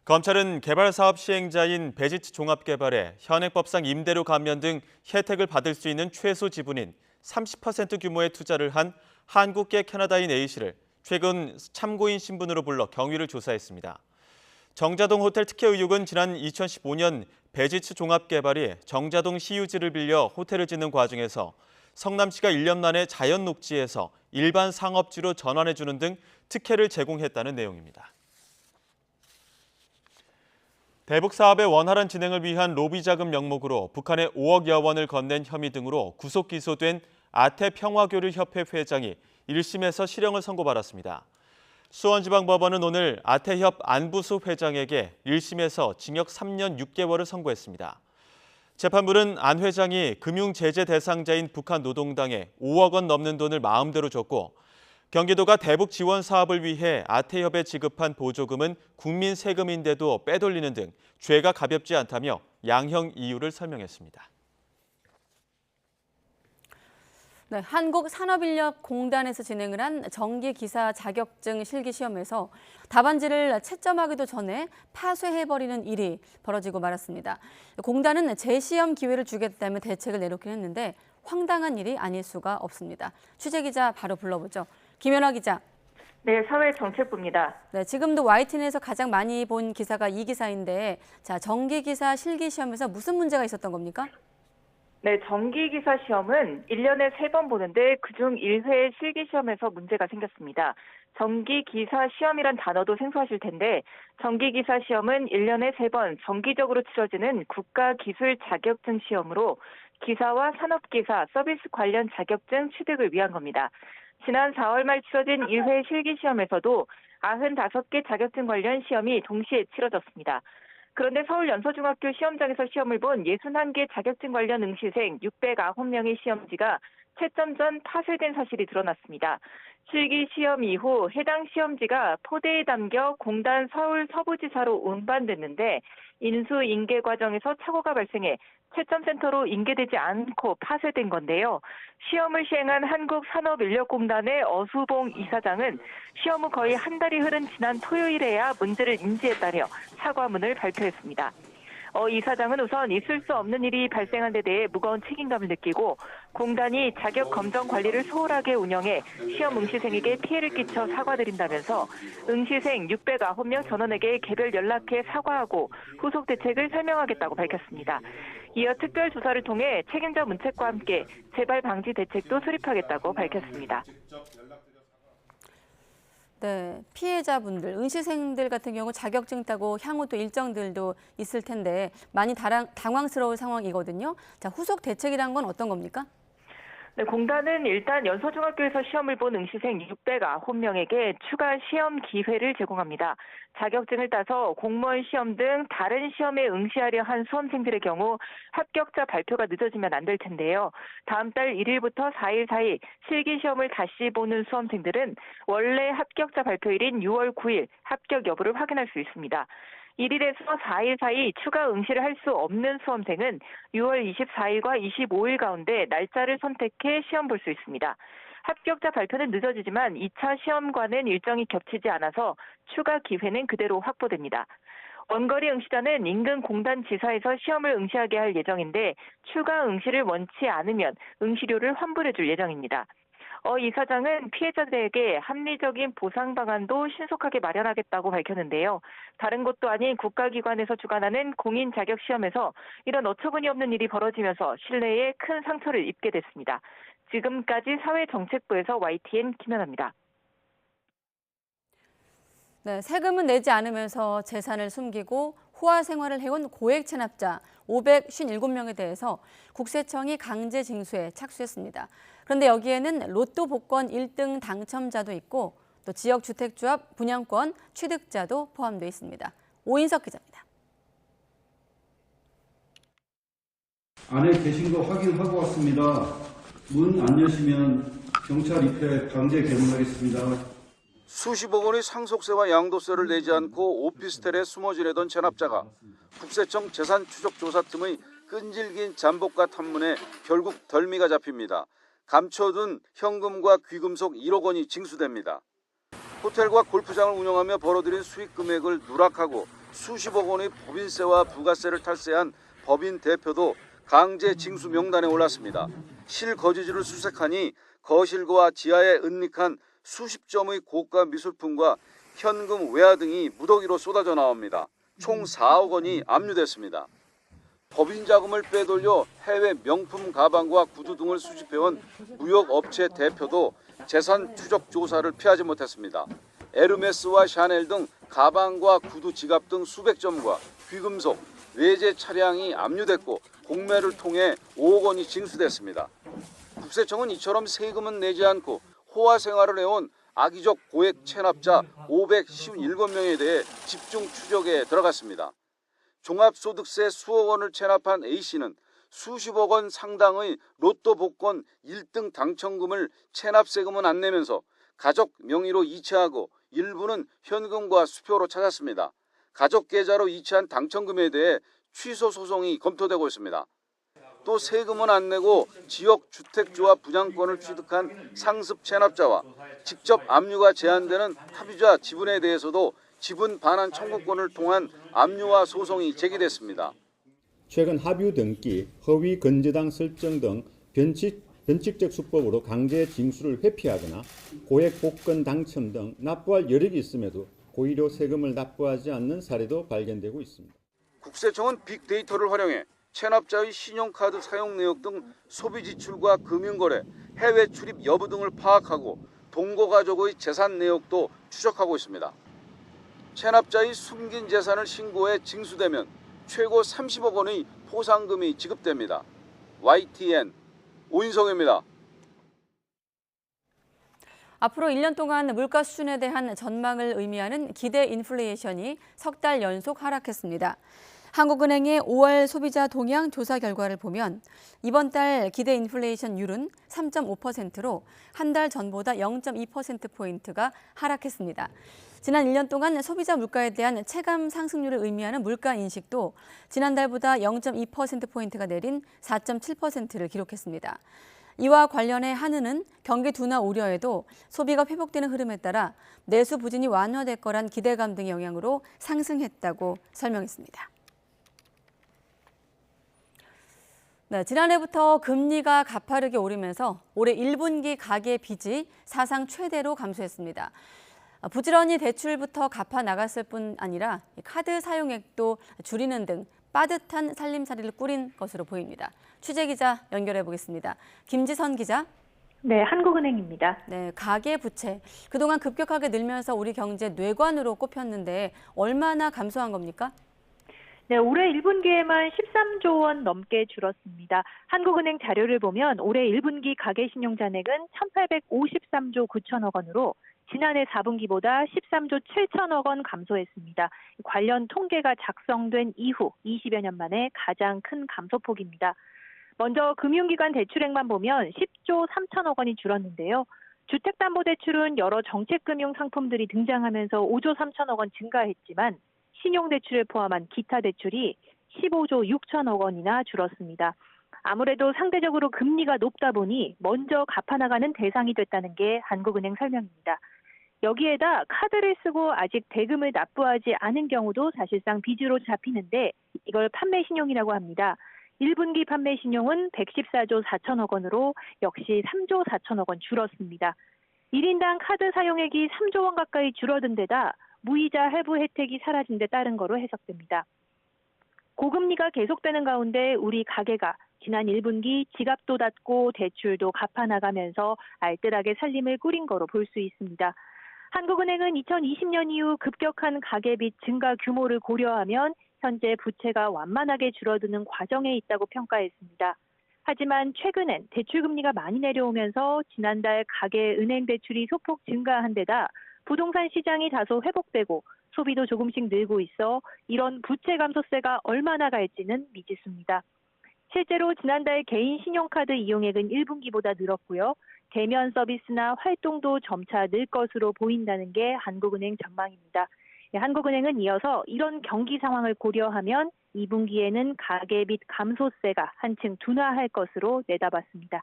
검찰은 개발 사업 시행자인 베지트 종합개발에 현행법상 임대료 감면 등 혜택을 받을 수 있는 최소 지분인 30% 규모의 투자를 한 한국계 캐나다인 A씨를 최근 참고인 신분으로 불러 경위를 조사했습니다. 정자동 호텔 특혜 의혹은 지난 2015년 베지츠 종합개발이 정자동 시유지를 빌려 호텔을 짓는 과정에서 성남시가 1년 만에 자연 녹지에서 일반 상업지로 전환해주는 등 특혜를 제공했다는 내용입니다. 대북 사업의 원활한 진행을 위한 로비 자금 명목으로 북한에 5억여 원을 건넨 혐의 등으로 구속 기소된 아태평화교류협회 회장이 1심에서 실형을 선고받았습니다. 수원지방법원은 오늘 아태협 안부수 회장에게 1심에서 징역 3년 6개월을 선고했습니다. 재판부는 안 회장이 금융제재 대상자인 북한 노동당에 5억 원 넘는 돈을 마음대로 줬고 경기도가 대북 지원 사업을 위해 아태협에 지급한 보조금은 국민 세금인데도 빼돌리는 등 죄가 가볍지 않다며 양형 이유를 설명했습니다. 네, 한국산업인력공단에서 진행을 한 전기기사 자격증 실기시험에서 답안지를 채점하기도 전에 파쇄해버리는 일이 벌어지고 말았습니다. 공단은 재시험 기회를 주겠다며 대책을 내놓긴 했는데 황당한 일이 아닐 수가 없습니다. 취재기자 바로 불러보죠. 김연아 기자. 네, 사회정책부입니다. 네, 지금도 YTN에서 가장 많이 본 기사가 이 기사인데, 자, 전기기사 실기시험에서 무슨 문제가 있었던 겁니까? 네, 전기기사 시험은 1년에 3번 보는데 그중 1회 실기시험에서 문제가 생겼습니다. 정기기사 시험이란 단어도 생소하실 텐데 정기기사 시험은 1년에 3번 정기적으로 치러지는 국가기술 자격증 시험으로 기사와 산업기사, 서비스 관련 자격증 취득을 위한 겁니다. 지난 4월 말 치러진 1회 실기시험에서도 95개 자격증 관련 시험이 동시에 치러졌습니다. 그런데 서울 연서중학교 시험장에서 시험을 본 61개 자격증 관련 응시생 609명의 시험지가 채점 전 파쇄된 사실이 드러났습니다. 실기 시험 이후 해당 시험지가 포대에 담겨 공단 서울 서부지사로 운반됐는데 인수인계 과정에서 착오가 발생해 채점센터로 인계되지 않고 파쇄된 건데요. 시험을 시행한 한국산업인력공단의 어수봉 이사장은 시험 후 거의 한 달이 흐른 지난 토요일에야 문제를 인지했다며 사과문을 발표했습니다. 이사장은 우선 있을 수 없는 일이 발생한 데 대해 무거운 책임감을 느끼고 공단이 자격 검정 관리를 소홀하게 운영해 시험 응시생에게 피해를 끼쳐 사과드린다면서 응시생 609명 전원에게 개별 연락해 사과하고 후속 대책을 설명하겠다고 밝혔습니다. 이어 특별 조사를 통해 책임자 문책과 함께 재발 방지 대책도 수립하겠다고 밝혔습니다. 네, 피해자분들, 응시생들 같은 경우 자격증 따고 향후 또 일정들도 있을 텐데 많이 당황스러울 상황이거든요. 자, 후속 대책이란 건 어떤 겁니까? 네, 공단은 일단 연서중학교에서 시험을 본 응시생 609명에게 추가 시험 기회를 제공합니다. 자격증을 따서 공무원 시험 등 다른 시험에 응시하려 한 수험생들의 경우 합격자 발표가 늦어지면 안 될 텐데요. 다음 달 1일부터 4일 사이 실기시험을 다시 보는 수험생들은 원래 합격자 발표일인 6월 9일 합격 여부를 확인할 수 있습니다. 1일에서 4일 사이 추가 응시를 할 수 없는 수험생은 6월 24일과 25일 가운데 날짜를 선택해 시험 볼 수 있습니다. 합격자 발표는 늦어지지만 2차 시험과는 일정이 겹치지 않아서 추가 기회는 그대로 확보됩니다. 원거리 응시자는 인근 공단 지사에서 시험을 응시하게 할 예정인데 추가 응시를 원치 않으면 응시료를 환불해 줄 예정입니다. 이사장은 피해자들에게 합리적인 보상 방안도 신속하게 마련하겠다고 밝혔는데요. 다른 곳도 아닌 국가기관에서 주관하는 공인 자격 시험에서 이런 어처구니 없는 일이 벌어지면서 신뢰에 큰 상처를 입게 됐습니다. 지금까지 사회정책부에서 YTN 김연아입니다. 네, 세금은 내지 않으면서 재산을 숨기고 호화 생활을 해온 고액 체납자 557명에 대해서 국세청이 강제 징수에 착수했습니다. 그런데 여기에는 로또 복권 1등 당첨자도 있고 또 지역주택조합 분양권 취득자도 포함되어 있습니다. 오인석 기자입니다. 안에 계신 거 확인하고 왔습니다. 문 안 여시면 경찰 입회 강제 개문하겠습니다. 수십억 원의 상속세와 양도세를 내지 않고 오피스텔에 숨어 지내던 체납자가 국세청 재산추적조사팀의 끈질긴 잠복과 탐문에 결국 덜미가 잡힙니다. 감춰둔 현금과 귀금속 1억 원이 징수됩니다. 호텔과 골프장을 운영하며 벌어들인 수익 금액을 누락하고 수십억 원의 법인세와 부가세를 탈세한 법인 대표도 강제 징수 명단에 올랐습니다. 실거주지를 수색하니 거실과 지하에 은닉한 수십 점의 고가 미술품과 현금 외화 등이 무더기로 쏟아져 나옵니다. 총 4억 원이 압류됐습니다. 법인 자금을 빼돌려 해외 명품 가방과 구두 등을 수집해온 무역업체 대표도 재산 추적 조사를 피하지 못했습니다. 에르메스와 샤넬 등 가방과 구두 지갑 등 수백 점과 귀금속, 외제 차량이 압류됐고 공매를 통해 5억 원이 징수됐습니다. 국세청은 이처럼 세금은 내지 않고 호화 생활을 해온 악의적 고액 체납자 557명에 대해 집중 추적에 들어갔습니다. 종합소득세 수억 원을 체납한 A씨는 수십억 원 상당의 로또 복권 1등 당첨금을 체납세금은 안 내면서 가족 명의로 이체하고 일부는 현금과 수표로 찾았습니다. 가족 계좌로 이체한 당첨금에 대해 취소 소송이 검토되고 있습니다. 또 세금은 안 내고 지역주택조합 분양권을 취득한 상습 체납자와 직접 압류가 제한되는 합의자 지분에 대해서도 지분 반환 청구권을 통한 압류와 소송이 제기됐습니다. 최근 합유 등기, 허위 건재당 설정 등 변칙적 수법으로 강제 징수를 회피하거나 고액 복권 당첨 등 납부할 여력이 있음에도 고의로 세금을 납부하지 않는 사례도 발견되고 있습니다. 국세청은 빅데이터를 활용해 체납자의 신용카드 사용 내역 등 소비 지출과 금융거래, 해외 출입 여부 등을 파악하고 동거 가족의 재산 내역도 추적하고 있습니다. 체납자의 숨긴 재산을 신고해 징수되면 최고 30억 원의 포상금이 지급됩니다. YTN 오인성입니다. 앞으로 1년 동안 물가 수준에 대한 전망을 의미하는 기대 인플레이션이 석 달 연속 하락했습니다. 한국은행의 5월 소비자 동향 조사 결과를 보면 이번 달 기대 인플레이션율은 3.5%로 한 달 전보다 0.2%포인트가 하락했습니다. 지난 1년 동안 소비자 물가에 대한 체감 상승률을 의미하는 물가 인식도 지난달보다 0.2%포인트가 내린 4.7%를 기록했습니다. 이와 관련해 한은은 경기 둔화 우려에도 소비가 회복되는 흐름에 따라 내수 부진이 완화될 거란 기대감 등의 영향으로 상승했다고 설명했습니다. 네, 지난해부터 금리가 가파르게 오르면서 올해 1분기 가계 빚이 사상 최대로 감소했습니다. 부지런히 대출부터 갚아 나갔을 뿐 아니라 카드 사용액도 줄이는 등 빠듯한 살림살이를 꾸린 것으로 보입니다. 취재 기자 연결해 보겠습니다. 김지선 기자. 네, 한국은행입니다. 네, 가계 부채. 그동안 급격하게 늘면서 우리 경제 뇌관으로 꼽혔는데 얼마나 감소한 겁니까? 네, 올해 1분기에만 13조 원 넘게 줄었습니다. 한국은행 자료를 보면 올해 1분기 가계 신용 잔액은 1,853조 9천억 원으로 지난해 4분기보다 13조 7천억 원 감소했습니다. 관련 통계가 작성된 이후 20여 년 만에 가장 큰 감소폭입니다. 먼저 금융기관 대출액만 보면 10조 3천억 원이 줄었는데요. 주택담보대출은 여러 정책금융 상품들이 등장하면서 5조 3천억 원 증가했지만 신용대출을 포함한 기타 대출이 15조 6천억 원이나 줄었습니다. 아무래도 상대적으로 금리가 높다 보니 먼저 갚아나가는 대상이 됐다는 게 한국은행 설명입니다. 여기에다 카드를 쓰고 아직 대금을 납부하지 않은 경우도 사실상 빚으로 잡히는데 이걸 판매신용이라고 합니다. 1분기 판매신용은 114조 4천억 원으로 역시 3조 4천억 원 줄었습니다. 1인당 카드 사용액이 3조 원 가까이 줄어든 데다 무이자 할부 혜택이 사라진 데 따른 거로 해석됩니다. 고금리가 계속되는 가운데 우리 가계가 지난 1분기 지갑도 닫고 대출도 갚아나가면서 알뜰하게 살림을 꾸린 거로 볼 수 있습니다. 한국은행은 2020년 이후 급격한 가계빚 증가 규모를 고려하면 현재 부채가 완만하게 줄어드는 과정에 있다고 평가했습니다. 하지만 최근엔 대출금리가 많이 내려오면서 지난달 가계 은행 대출이 소폭 증가한 데다 부동산 시장이 다소 회복되고 소비도 조금씩 늘고 있어 이런 부채 감소세가 얼마나 갈지는 미지수입니다. 실제로 지난달 개인 신용카드 이용액은 1분기보다 늘었고요. 대면 서비스나 활동도 점차 늘 것으로 보인다는 게 한국은행 전망입니다. 한국은행은 이어서 이런 경기 상황을 고려하면 2분기에는 가계빚 감소세가 한층 둔화할 것으로 내다봤습니다.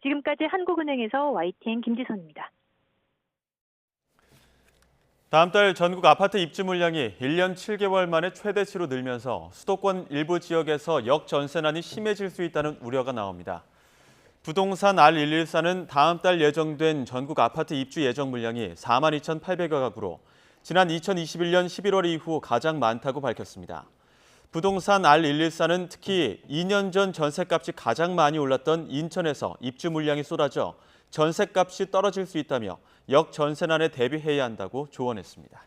지금까지 한국은행에서 YTN 김지선입니다. 다음 달 전국 아파트 입주 물량이 1년 7개월 만에 최대치로 늘면서 수도권 일부 지역에서 역전세난이 심해질 수 있다는 우려가 나옵니다. 부동산 R114는 다음 달 예정된 전국 아파트 입주 예정 물량이 42,800여 가구로 지난 2021년 11월 이후 가장 많다고 밝혔습니다. 부동산 R114는 특히 2년 전 전셋값이 가장 많이 올랐던 인천에서 입주 물량이 쏟아져 전셋값이 떨어질 수 있다며 역전세난에 대비해야 한다고 조언했습니다.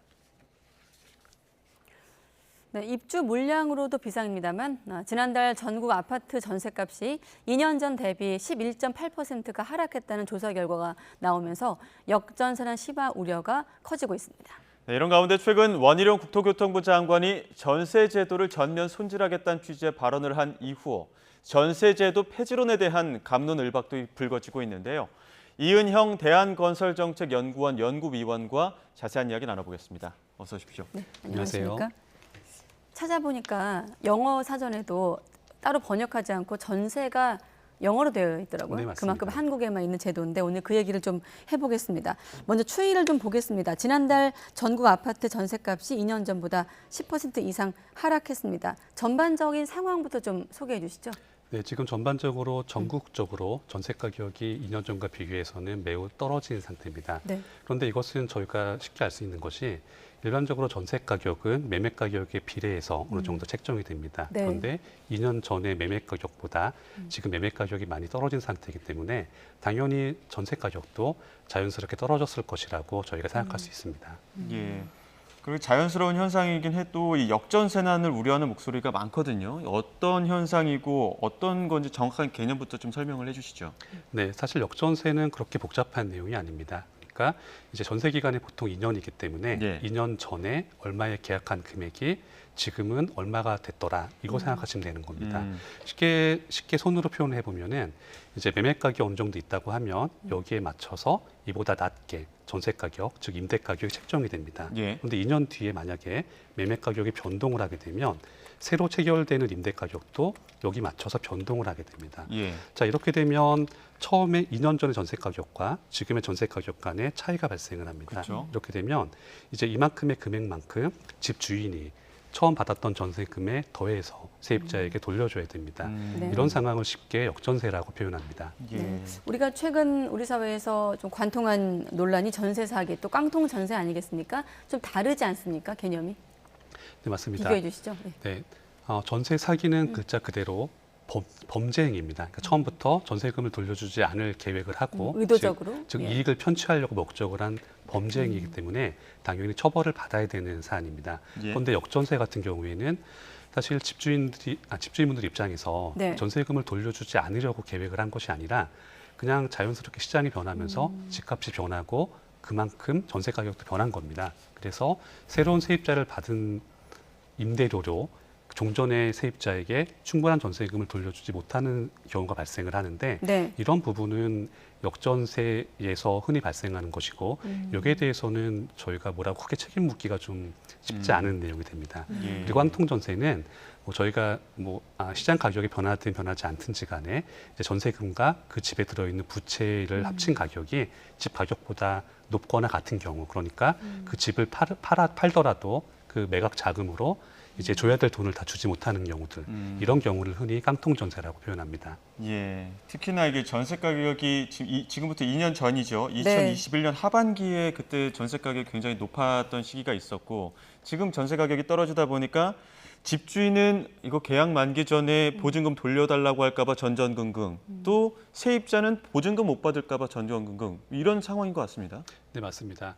네, 입주 물량으로도 비상입니다만 지난달 전국 아파트 전셋값이 2년 전 대비 11.8%가 하락했다는 조사 결과가 나오면서 역전세난 심화 우려가 커지고 있습니다. 네, 이런 가운데 최근 원희룡 국토교통부 장관이 전세 제도를 전면 손질하겠다는 취지의 발언을 한 이후 전세 제도 폐지론에 대한 갑론을박도 불거지고 있는데요. 이은형 대한건설정책연구원 연구위원과 자세한 이야기 나눠보겠습니다. 어서 오십시오. 네, 안녕하세요. 찾아보니까 영어 사전에도 따로 번역하지 않고 전세가 영어로 되어 있더라고요. 네, 그만큼 한국에만 있는 제도인데 오늘 그 얘기를 좀 해보겠습니다. 먼저 추이를 좀 보겠습니다. 지난달 전국 아파트 전셋값이 2년 전보다 10% 이상 하락했습니다. 전반적인 상황부터 좀 소개해 주시죠. 네, 지금 전반적으로 전국적으로 전세 가격이 2년 전과 비교해서는 매우 떨어진 상태입니다. 네. 그런데 이것은 저희가 쉽게 알 수 있는 것이 일반적으로 전세 가격은 매매 가격에 비례해서 어느 정도 책정이 됩니다. 네. 그런데 2년 전의 매매 가격보다 지금 매매 가격이 많이 떨어진 상태이기 때문에 당연히 전세 가격도 자연스럽게 떨어졌을 것이라고 저희가 생각할 수 있습니다. 예. 그리고 자연스러운 현상이긴 해도 이 역전세난을 우려하는 목소리가 많거든요. 어떤 현상이고 어떤 건지 정확한 개념부터 좀 설명을 해주시죠. 네, 사실 역전세는 그렇게 복잡한 내용이 아닙니다. 그러니까 이제 전세 기간이 보통 2년이기 때문에 네. 2년 전에 얼마에 계약한 금액이 지금은 얼마가 됐더라 이거 생각하시면 되는 겁니다. 쉽게 손으로 표현해 보면은 이제 매매 가격이 어느 정도 있다고 하면 여기에 맞춰서 이보다 낮게 전세 가격, 즉 임대 가격이 책정이 됩니다. 예. 그런데 2년 뒤에 만약에 매매 가격이 변동을 하게 되면 새로 체결되는 임대 가격도 여기 맞춰서 변동을 하게 됩니다. 예. 자, 이렇게 되면 처음에 2년 전의 전세 가격과 지금의 전세 가격 간의 차이가 발생을 합니다. 그렇죠. 이렇게 되면 이제 이만큼의 금액만큼 집 주인이 처음 받았던 전세금에 더해서 세입자에게 돌려줘야 됩니다. 네. 이런 상황을 쉽게 역전세라고 표현합니다. 예. 네. 우리가 최근 우리 사회에서 좀 관통한 논란이 전세 사기 또 깡통 전세 아니겠습니까? 좀 다르지 않습니까? 개념이? 네, 맞습니다. 비교해 주시죠. 네. 네, 전세 사기는 글자 그대로 범죄 행위입니다. 그러니까 처음부터 전세금을 돌려주지 않을 계획을 하고 의도적으로? 즉 예. 이익을 편취하려고 목적을 한 범죄 행위이기 때문에 당연히 처벌을 받아야 되는 사안입니다. 예. 그런데 역전세 같은 경우에는 사실 집주인분들 입장에서 네. 전세금을 돌려주지 않으려고 계획을 한 것이 아니라 그냥 자연스럽게 시장이 변하면서 집값이 변하고 그만큼 전세 가격도 변한 겁니다. 그래서 새로운 세입자를 받은 임대료로 종전의 세입자에게 충분한 전세금을 돌려주지 못하는 경우가 발생을 하는데 네. 이런 부분은 역전세에서 흔히 발생하는 것이고 여기에 대해서는 저희가 뭐라고 크게 책임 묻기가 좀 쉽지 않은 내용이 됩니다. 예. 그리고 깡통전세는 저희가 시장 가격이 변하든 변하지 않든지 간에 이제 전세금과 그 집에 들어있는 부채를 합친 가격이 집 가격보다 높거나 같은 경우, 그러니까 그 집을 팔더라도 그 매각 자금으로 이제 줘야 될 돈을 다 주지 못하는 경우들, 이런 경우를 흔히 깡통전세라고 표현합니다. 예. 특히나 이게 전세 가격이 지금부터 2년 전이죠. 네. 2021년 하반기에 그때 전세 가격이 굉장히 높았던 시기가 있었고 지금 전세 가격이 떨어지다 보니까 집주인은 이거 계약 만기 전에 보증금 돌려달라고 할까 봐 전전긍긍, 또 세입자는 보증금 못 받을까 봐 전전긍긍, 이런 상황인 것 같습니다. 네, 맞습니다.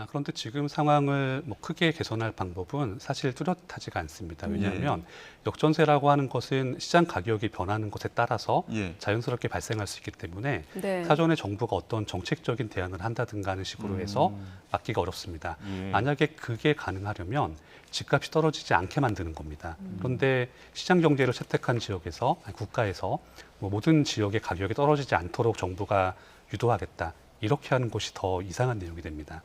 그런데 지금 상황을 크게 개선할 방법은 사실 뚜렷하지가 않습니다. 왜냐하면 역전세라고 하는 것은 시장 가격이 변하는 것에 따라서 자연스럽게 발생할 수 있기 때문에 네. 사전에 정부가 어떤 정책적인 대안을 한다든가 하는 식으로 해서 막기가 어렵습니다. 만약에 그게 가능하려면 집값이 떨어지지 않게 만드는 겁니다. 그런데 시장 경제를 채택한 지역에서, 국가에서 모든 지역의 가격이 떨어지지 않도록 정부가 유도하겠다, 이렇게 하는 것이 더 이상한 내용이 됩니다.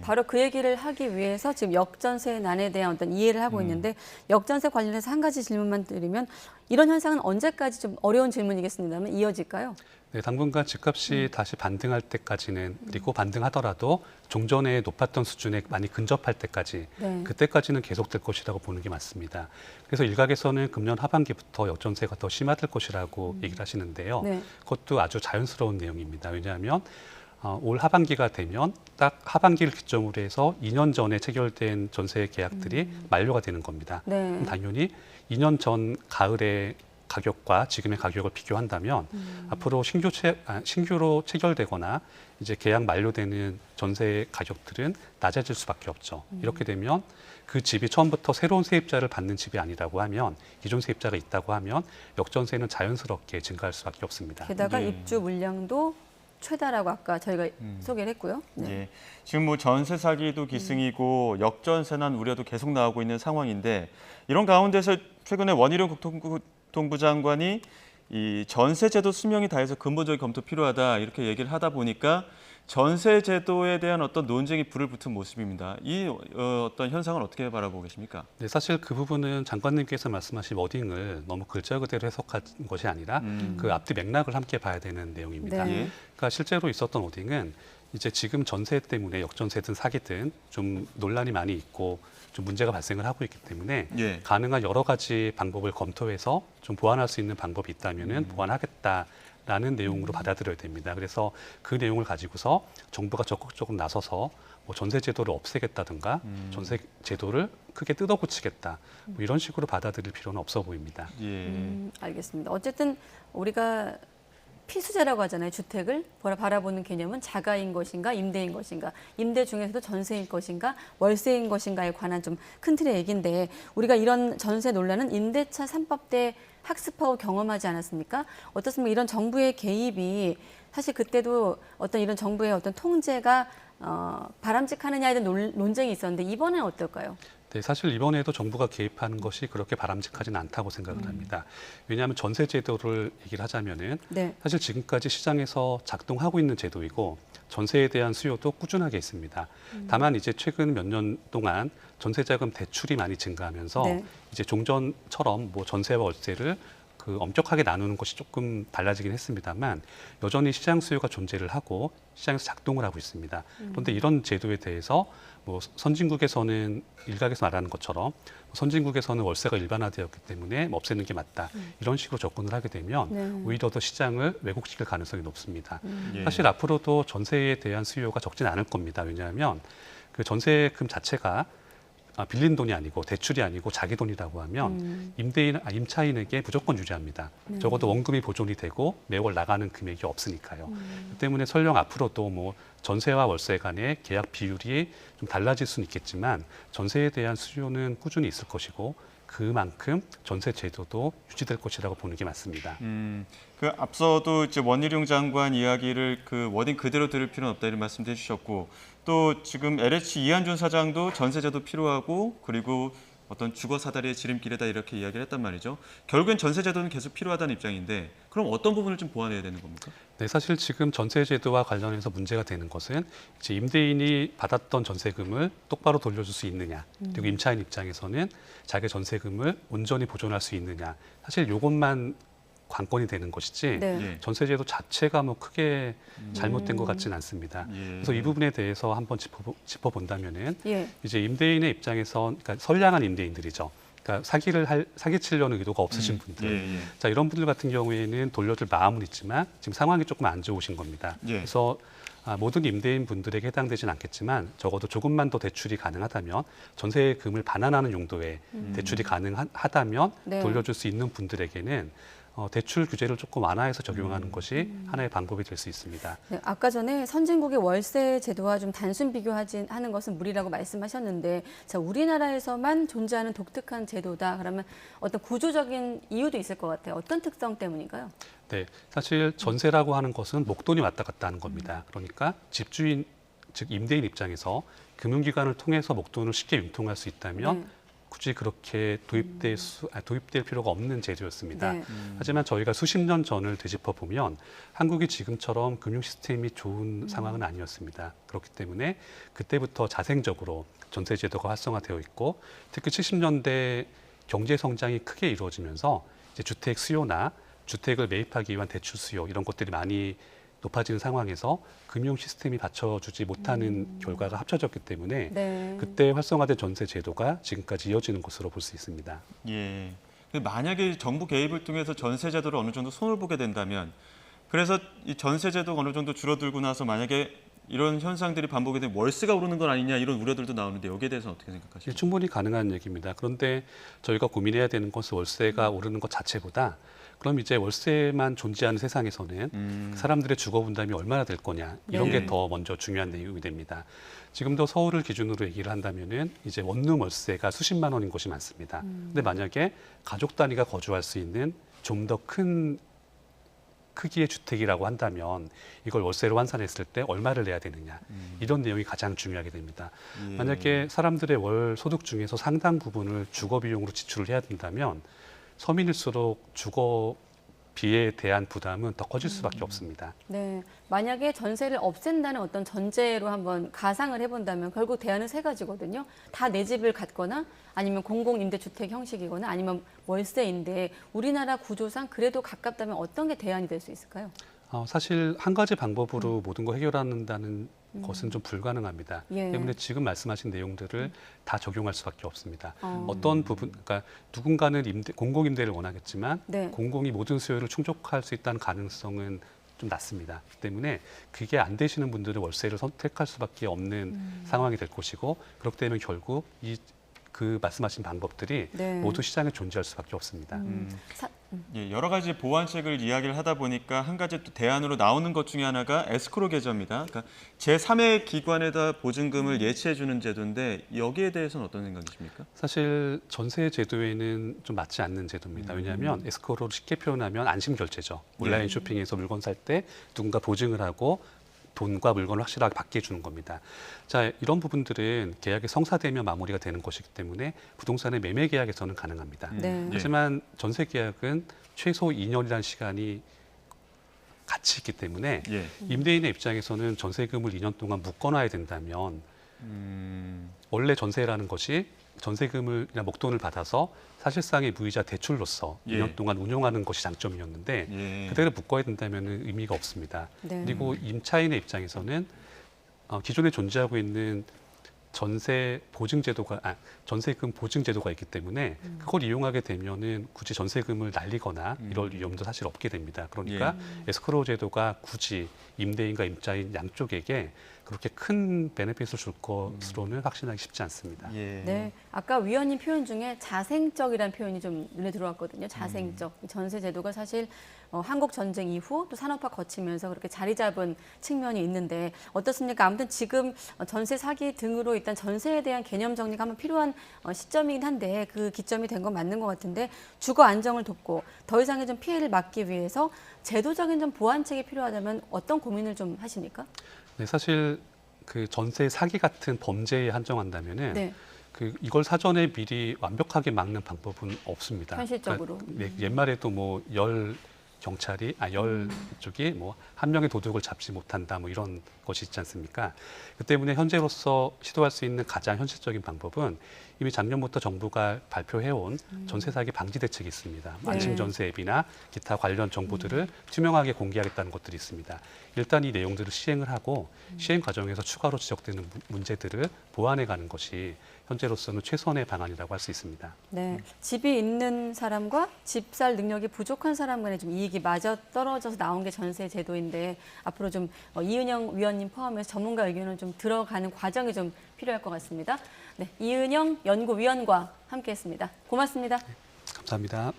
바로 그 얘기를 하기 위해서 지금 역전세난에 대한 어떤 이해를 하고 있는데 역전세 관련해서 한 가지 질문만 드리면 이런 현상은 언제까지 좀 어려운 질문이겠습니다만 이어질까요? 네, 당분간 집값이 다시 반등할 때까지는, 그리고 반등하더라도 종전에 높았던 수준에 많이 근접할 때까지, 네. 그때까지는 계속될 것이라고 보는 게 맞습니다. 그래서 일각에서는 금년 하반기부터 역전세가 더 심화될 것이라고 얘기를 하시는데요. 네. 그것도 아주 자연스러운 내용입니다. 왜냐하면 올 하반기가 되면 딱 하반기를 기점으로 해서 2년 전에 체결된 전세 계약들이 만료가 되는 겁니다. 네. 그럼 당연히 2년 전 가을에 가격과 지금의 가격을 비교한다면 앞으로 신규로 체결되거나 이제 계약 만료되는 전세 가격들은 낮아질 수밖에 없죠. 이렇게 되면 그 집이 처음부터 새로운 세입자를 받는 집이 아니라고 하면, 기존 세입자가 있다고 하면 역전세는 자연스럽게 증가할 수밖에 없습니다. 게다가 입주 물량도 최다라고 아까 저희가 소개를 했고요. 네. 예. 지금 전세 사기도 기승이고 역전세난 우려도 계속 나오고 있는 상황인데 이런 가운데서 최근에 원희룡 국토부 장관이 이 전세제도 수명이 다해서 근본적인 검토 필요하다, 이렇게 얘기를 하다 보니까 전세제도에 대한 어떤 논쟁이 불을 붙은 모습입니다. 이 어떤 현상을 어떻게 바라보고 계십니까? 네, 사실 그 부분은 장관님께서 말씀하신 워딩을 너무 글자 그대로 해석한 것이 아니라 그 앞뒤 맥락을 함께 봐야 되는 내용입니다. 네. 그러니까 실제로 있었던 워딩은 이제 지금 전세 때문에 역전세든 사기든 좀 논란이 많이 있고 좀 문제가 발생을 하고 있기 때문에 예. 가능한 여러 가지 방법을 검토해서 좀 보완할 수 있는 방법이 있다면은 보완하겠다라는 내용으로 받아들여야 됩니다. 그래서 그 내용을 가지고서 정부가 적극적으로 나서서 뭐 전세 제도를 없애겠다든가 전세 제도를 크게 뜯어고치겠다 뭐 이런 식으로 받아들일 필요는 없어 보입니다. 알겠습니다. 어쨌든 우리가 피수제라고 하잖아요. 주택을 바라보는 개념은 자가인 것인가 임대인 것인가, 임대 중에서도 전세인 것인가 월세인 것인가에 관한 좀 큰 틀의 얘기인데, 우리가 이런 전세 논란은 임대차 3법 때 학습하고 경험하지 않았습니까? 어떻습니까? 이런 정부의 개입이 사실 그때도 어떤 이런 정부의 어떤 통제가 바람직하느냐에 대한 논쟁이 있었는데 이번엔 어떨까요? 네, 사실 이번에도 정부가 개입하는 것이 그렇게 바람직하지는 않다고 생각을 합니다. 왜냐하면 전세 제도를 얘기를 하자면은 네. 사실 지금까지 시장에서 작동하고 있는 제도이고 전세에 대한 수요도 꾸준하게 있습니다. 다만 이제 최근 몇 년 동안 전세자금 대출이 많이 증가하면서 네. 이제 종전처럼 뭐 전세와 월세를 엄격하게 나누는 것이 조금 달라지긴 했습니다만 여전히 시장 수요가 존재를 하고 시장에서 작동을 하고 있습니다. 그런데 이런 제도에 대해서 뭐 선진국에서는 일각에서 말하는 것처럼 선진국에서는 월세가 일반화되었기 때문에 없애는 게 맞다. 이런 식으로 접근을 하게 되면 네. 오히려 더 시장을 왜곡시킬 가능성이 높습니다. 예. 사실 앞으로도 전세에 대한 수요가 적진 않을 겁니다. 왜냐하면 그 전세금 자체가 빌린 돈이 아니고 대출이 아니고 자기 돈이라고 하면 임차인에게 무조건 유리합니다. 적어도 원금이 보존이 되고 매월 나가는 금액이 없으니까요. 그 때문에 설령 앞으로도 뭐 전세와 월세 간의 계약 비율이 좀 달라질 수는 있겠지만 전세에 대한 수요는 꾸준히 있을 것이고 그만큼 전세 제도도 유지될 것이라고 보는 게 맞습니다. 그 앞서도 이제 원희룡 장관 이야기를 그 워딩 그대로 들을 필요는 없다 이런 말씀도 해주셨고, 또 지금 LH 이한준 사장도 전세제도 필요하고 그리고 어떤 주거 사다리의 지름길이다 이렇게 이야기를 했단 말이죠. 결국엔 전세제도는 계속 필요하다는 입장인데 그럼 어떤 부분을 좀 보완해야 되는 겁니까? 네, 사실 지금 전세제도와 관련해서 문제가 되는 것은 이제 임대인이 받았던 전세금을 똑바로 돌려줄 수 있느냐, 그리고 임차인 입장에서는 자기 전세금을 온전히 보존할 수 있느냐, 사실 이것만 관건이 되는 것이지 네. 전세제도 자체가 뭐 크게 잘못된 것 같지는 않습니다. 그래서 이 부분에 대해서 한번 짚어본다면은 이제 임대인의 입장에서, 그러니까 선량한 임대인들이죠. 그러니까 사기치려는 의도가 없으신 분들, 자 이런 분들 같은 경우에는 돌려줄 마음은 있지만 지금 상황이 조금 안 좋으신 겁니다. 그래서 모든 임대인 분들에게 해당되지는 않겠지만 적어도 조금만 더 대출이 가능하다면 전세금을 반환하는 용도의 대출이 가능하다면 네. 돌려줄 수 있는 분들에게는 대출 규제를 조금 완화해서 적용하는 것이 하나의 방법이 될 수 있습니다. 네, 아까 전에 선진국의 월세 제도와 좀 단순 비교하는 것은 무리라고 말씀하셨는데, 자 우리나라에서만 존재하는 독특한 제도다. 그러면 어떤 구조적인 이유도 있을 것 같아요. 어떤 특성 때문인가요? 네, 사실 전세라고 하는 것은 목돈이 왔다 갔다 하는 겁니다. 그러니까 집주인, 즉 임대인 입장에서 금융기관을 통해서 목돈을 쉽게 융통할 수 있다면 굳이 그렇게 도입될 필요가 없는 제도였습니다. 네. 하지만 저희가 수십 년 전을 되짚어 보면 한국이 지금처럼 금융 시스템이 좋은 상황은 아니었습니다. 그렇기 때문에 그때부터 자생적으로 전세 제도가 활성화되어 있고, 특히 70년대 경제 성장이 크게 이루어지면서 이제 주택 수요나 주택을 매입하기 위한 대출 수요 이런 것들이 많이 높아지는 상황에서 금융 시스템이 받쳐주지 못하는 결과가 합쳐졌기 때문에 그때 활성화된 전세 제도가 지금까지 이어지는 것으로 볼 수 있습니다. 예. 만약에 정부 개입을 통해서 전세 제도를 어느 정도 손을 보게 된다면, 그래서 이 전세 제도가 어느 정도 줄어들고 나서 만약에 이런 현상들이 반복이 되면 월세가 오르는 건 아니냐 이런 우려들도 나오는데 여기에 대해서는 어떻게 생각하십니까? 충분히 가능한 얘기입니다. 그런데 저희가 고민해야 되는 것은 월세가 오르는 것 자체보다 그럼 이제 월세만 존재하는 세상에서는 사람들의 주거 분담이 얼마나 될 거냐 이런 게 더 먼저 중요한 내용이 됩니다. 지금도 서울을 기준으로 얘기를 한다면은 이제 원룸 월세가 수십만 원인 곳이 많습니다. 근데 만약에 가족 단위가 거주할 수 있는 좀 더 큰 크기의 주택이라고 한다면 이걸 월세로 환산했을 때 얼마를 내야 되느냐 이런 내용이 가장 중요하게 됩니다. 만약에 사람들의 월 소득 중에서 상당 부분을 주거 비용으로 지출을 해야 된다면 서민일수록 주거비에 대한 부담은 더 커질 수밖에 없습니다. 네, 만약에 전세를 없앤다는 어떤 전제로 한번 가상을 해본다면 결국 대안은 세 가지거든요. 다 내 집을 갖거나 아니면 공공임대주택 형식이거나 아니면 월세인데 우리나라 구조상 그래도 가깝다면 어떤 게 대안이 될 수 있을까요? 사실 한 가지 방법으로 모든 걸 해결한다는 것은 좀 불가능합니다. 예. 때문에 지금 말씀하신 내용들을 다 적용할 수밖에 없습니다. 어떤 부분, 그러니까 누군가는 공공임대를 원하겠지만 네. 공공이 모든 수요를 충족할 수 있다는 가능성은 좀 낮습니다. 때문에 그게 안 되시는 분들은 월세를 선택할 수밖에 없는 상황이 될 것이고 그렇게 되면 결국 그 말씀하신 방법들이 네. 모두 시장에 존재할 수밖에 없습니다. 예, 여러 가지 보완책을 이야기를 하다 보니까 한 가지 또 대안으로 나오는 것 중에 하나가 에스크로 계좌입니다. 그러니까 제3의 기관에다 보증금을 예치해 주는 제도인데 여기에 대해서는 어떤 생각이십니까? 사실 전세 제도에는 좀 맞지 않는 제도입니다. 왜냐하면 에스크로를 쉽게 표현하면 안심 결제죠. 온라인 네. 쇼핑에서 물건 살 때 누군가 보증을 하고 돈과 물건을 확실하게 받게 해주는 겁니다. 자, 이런 부분들은 계약이 성사되면 마무리가 되는 것이기 때문에 부동산의 매매 계약에서는 가능합니다. 네. 하지만 전세 계약은 최소 2년이라는 시간이 같이 있기 때문에 예. 임대인의 입장에서는 전세금을 2년 동안 묶어놔야 된다면 원래 전세라는 것이 전세금을 그냥 목돈을 받아서 사실상의 무이자 대출로서 예. 2년 동안 운용하는 것이 장점이었는데 예. 그대로 묶어야 된다면 의미가 없습니다. 네. 그리고 임차인의 입장에서는 기존에 존재하고 있는 전세금 보증 제도가 있기 때문에 그걸 이용하게 되면은 굳이 전세금을 날리거나 이럴 위험도 사실 없게 됩니다. 그러니까 에스크로우 제도가 굳이 임대인과 임차인 양쪽에게 그렇게 큰 베네핏을 줄 것으로는 확신하기 쉽지 않습니다. 예. 네, 아까 위원님 표현 중에 자생적이라는 표현이 좀 눈에 들어왔거든요. 자생적. 이 전세 제도가 사실 한국 전쟁 이후 또 산업화 거치면서 그렇게 자리 잡은 측면이 있는데 어떻습니까? 아무튼 지금 전세 사기 등으로 일단 전세에 대한 개념 정리가 한번 필요한 시점이긴 한데 그 기점이 된 건 맞는 것 같은데 주거 안정을 돕고 더 이상의 좀 피해를 막기 위해서 제도적인 좀 보완책이 필요하다면 어떤 고민을 좀 하십니까? 네, 사실 그 전세 사기 같은 범죄에 한정한다면은 네. 이걸 사전에 미리 완벽하게 막는 방법은 없습니다. 현실적으로. 그러니까, 옛말에도 뭐 열 쪽이 뭐 한 명의 도둑을 잡지 못한다 뭐 이런 것이 있지 않습니까? 그 때문에 현재로서 시도할 수 있는 가장 현실적인 방법은 이미 작년부터 정부가 발표해온 전세 사기 방지 대책이 있습니다. 안심 전세 앱이나 기타 관련 정보들을 투명하게 공개하겠다는 것들이 있습니다. 일단 이 내용들을 시행을 하고 시행 과정에서 추가로 지적되는 문제들을 보완해가는 것이 현재로서는 최선의 방안이라고 할 수 있습니다. 네, 집이 있는 사람과 집 살 능력이 부족한 사람 간의 좀 이익이 마저 떨어져서 나온 게 전세 제도인데 앞으로 좀 이은영 위원님 포함해서 전문가 의견을 좀 들어가는 과정이 좀 필요할 것 같습니다. 네, 이은영 연구위원과 함께했습니다. 고맙습니다. 감사합니다.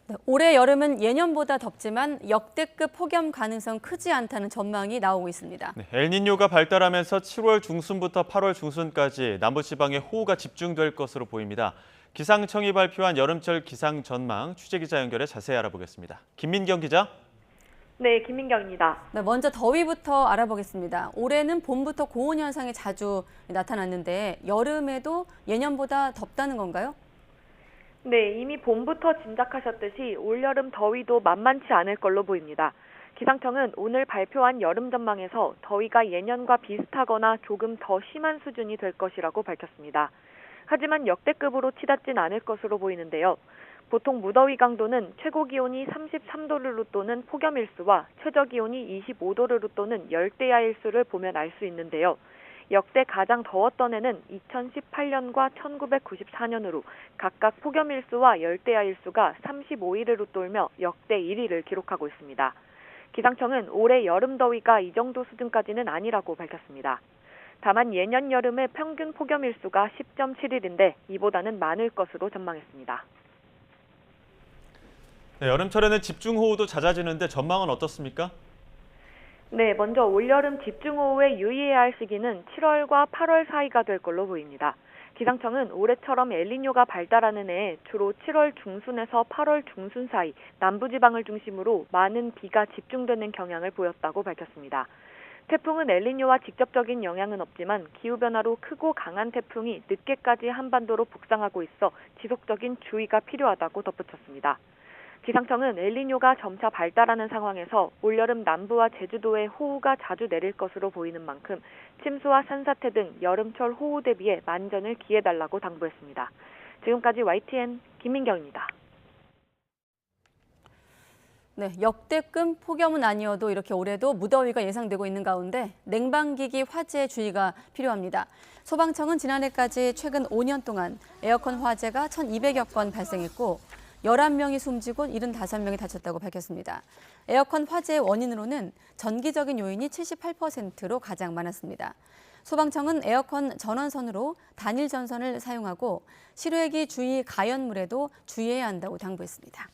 네, 올해 여름은 예년보다 덥지만 역대급 폭염 가능성 크지 않다는 전망이 나오고 있습니다. 네, 엘니뇨가 발달하면서 7월 중순부터 8월 중순까지 남부지방에 호우가 집중될 것으로 보입니다. 기상청이 발표한 여름철 기상 전망 취재기자 연결해 자세히 알아보겠습니다. 김민경 기자. 네, 김민경입니다. 네, 먼저 더위부터 알아보겠습니다. 올해는 봄부터 고온 현상이 자주 나타났는데 여름에도 예년보다 덥다는 건가요? 네, 이미 봄부터 짐작하셨듯이 올여름 더위도 만만치 않을 걸로 보입니다. 기상청은 오늘 발표한 여름 전망에서 더위가 예년과 비슷하거나 조금 더 심한 수준이 될 것이라고 밝혔습니다. 하지만 역대급으로 치닫진 않을 것으로 보이는데요. 보통 무더위 강도는 최고 기온이 33도를 웃도는 폭염일수와 최저 기온이 25도를 웃도는 열대야일수를 보면 알 수 있는데요. 역대 가장 더웠던 해는 2018년과 1994년으로 각각 폭염일수와 열대야일수가 35일을 웃돌며 역대 1위를 기록하고 있습니다. 기상청은 올해 여름 더위가 이 정도 수준까지는 아니라고 밝혔습니다. 다만 예년 여름의 평균 폭염일수가 10.7일인데 이보다는 많을 것으로 전망했습니다. 네, 여름철에는 집중호우도 잦아지는데 전망은 어떻습니까? 네, 먼저 올여름 집중호우에 유의해야 할 시기는 7월과 8월 사이가 될 걸로 보입니다. 기상청은 올해처럼 엘니뇨가 발달하는 해에 주로 7월 중순에서 8월 중순 사이 남부지방을 중심으로 많은 비가 집중되는 경향을 보였다고 밝혔습니다. 태풍은 엘니뇨와 직접적인 영향은 없지만 기후변화로 크고 강한 태풍이 늦게까지 한반도로 북상하고 있어 지속적인 주의가 필요하다고 덧붙였습니다. 기상청은 엘니뇨가 점차 발달하는 상황에서 올여름 남부와 제주도에 호우가 자주 내릴 것으로 보이는 만큼 침수와 산사태 등 여름철 호우 대비에 만전을 기해달라고 당부했습니다. 지금까지 YTN 김민경입니다. 네, 역대급 폭염은 아니어도 이렇게 올해도 무더위가 예상되고 있는 가운데 냉방기기 화재 주의가 필요합니다. 소방청은 지난해까지 최근 5년 동안 에어컨 화재가 1,200여 건 발생했고 11명이 숨지고 75명이 다쳤다고 밝혔습니다. 에어컨 화재의 원인으로는 전기적인 요인이 78%로 가장 많았습니다. 소방청은 에어컨 전원선으로 단일 전선을 사용하고 실외기 주위 가연물에도 주의해야 한다고 당부했습니다.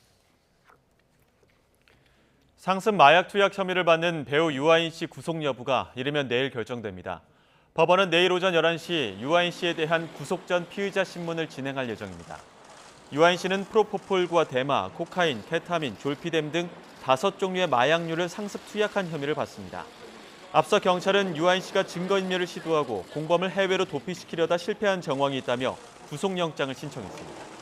상습 마약 투약 혐의를 받는 배우 유아인 씨 구속 여부가 이르면 내일 결정됩니다. 법원은 내일 오전 11시 유아인 씨에 대한 구속 전 피의자 신문을 진행할 예정입니다. 유아인 씨는 프로포폴과 대마, 코카인, 케타민, 졸피뎀 등 5종류의 마약류를 상습 투약한 혐의를 받습니다. 앞서 경찰은 유아인 씨가 증거인멸을 시도하고 공범을 해외로 도피시키려다 실패한 정황이 있다며 구속영장을 신청했습니다.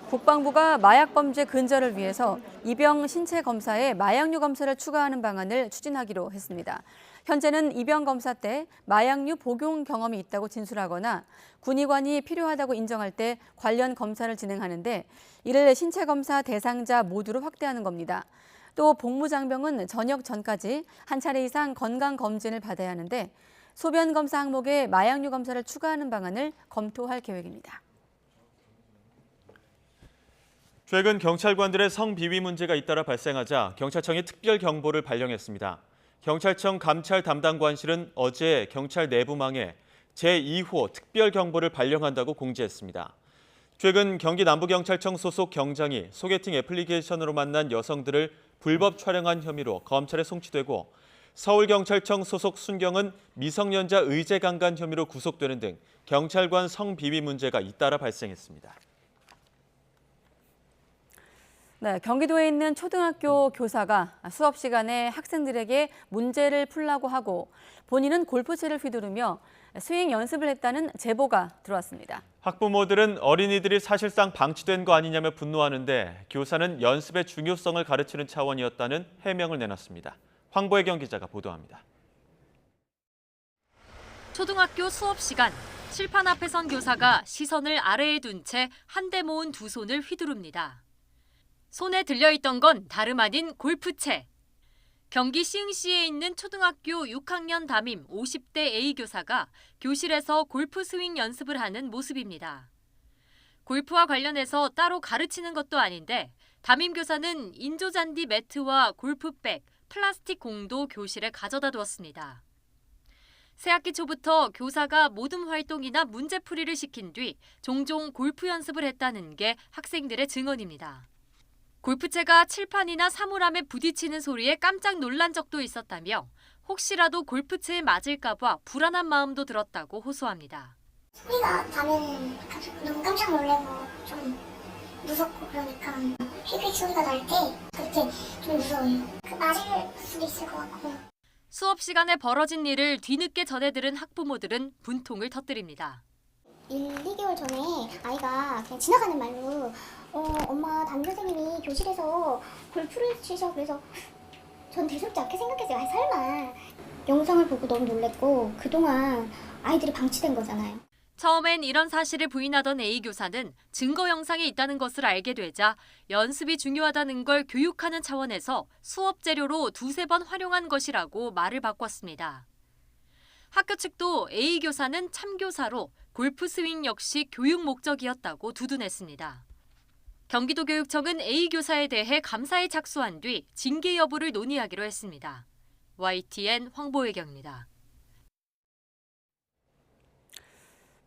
국방부가 마약범죄 근절을 위해서 입영 신체 검사에 마약류 검사를 추가하는 방안을 추진하기로 했습니다. 현재는 입영 검사 때 마약류 복용 경험이 있다고 진술하거나 군의관이 필요하다고 인정할 때 관련 검사를 진행하는데 이를 신체 검사 대상자 모두로 확대하는 겁니다. 또 복무장병은 전역 전까지 한 차례 이상 건강검진을 받아야 하는데 소변 검사 항목에 마약류 검사를 추가하는 방안을 검토할 계획입니다. 최근 경찰관들의 성비위 문제가 잇따라 발생하자 경찰청이 특별 경보를 발령했습니다. 경찰청 감찰 담당관실은 어제 경찰 내부망에 제2호 특별 경보를 발령한다고 공지했습니다. 최근 경기 남부경찰청 소속 경장이 소개팅 애플리케이션으로 만난 여성들을 불법 촬영한 혐의로 검찰에 송치되고 서울경찰청 소속 순경은 미성년자 의제 강간 혐의로 구속되는 등 경찰관 성비위 문제가 잇따라 발생했습니다. 네, 경기도에 있는 초등학교 교사가 수업 시간에 학생들에게 문제를 풀라고 하고 본인은 골프채를 휘두르며 스윙 연습을 했다는 제보가 들어왔습니다. 학부모들은 어린이들이 사실상 방치된 거 아니냐며 분노하는데 교사는 연습의 중요성을 가르치는 차원이었다는 해명을 내놨습니다. 황보혜경 기자가 보도합니다. 초등학교 수업 시간, 칠판 앞에 선 교사가 시선을 아래에 둔 채 한데 모은 두 손을 휘두릅니다. 손에 들려있던 건 다름 아닌 골프채. 경기 시흥시에 있는 초등학교 6학년 담임 50대 A 교사가 교실에서 골프 스윙 연습을 하는 모습입니다. 골프와 관련해서 따로 가르치는 것도 아닌데 담임 교사는 인조잔디 매트와 골프백, 플라스틱 공도 교실에 가져다 두었습니다. 새학기 초부터 교사가 모둠 활동이나 문제풀이를 시킨 뒤 종종 골프 연습을 했다는 게 학생들의 증언입니다. 골프채가 칠판이나 사물함에 부딪히는 소리에 깜짝 놀란 적도 있었다며 혹시라도 골프채에 맞을까 봐 불안한 마음도 들었다고 호소합니다. 소리가 나면 너무 깜짝 놀래고 좀 무섭고 그러니까 휙휙 소리가 날 때 그때 좀 무서워요. 맞을 수도 있을 것 같고. 수업 시간에 벌어진 일을 뒤늦게 전해들은 학부모들은 분통을 터뜨립니다. 1-2개월 전에 아이가 그냥 지나가는 말로 엄마 담임선생님이 교실에서 골프를 치셔. 그래서 전 대수롭지 않게 생각했어요. 아, 설마. 영상을 보고 너무 놀랬고 그동안 아이들이 방치된 거잖아요. 처음엔 이런 사실을 부인하던 A 교사는 증거 영상이 있다는 것을 알게 되자 연습이 중요하다는 걸 교육하는 차원에서 수업 재료로 2-3번 활용한 것이라고 말을 바꿨습니다. 학교 측도 A 교사는 참교사로 골프 스윙 역시 교육 목적이었다고 두둔했습니다. 경기도교육청은 A 교사에 대해 감사에 착수한 뒤 징계 여부를 논의하기로 했습니다. YTN 황보혜경입니다.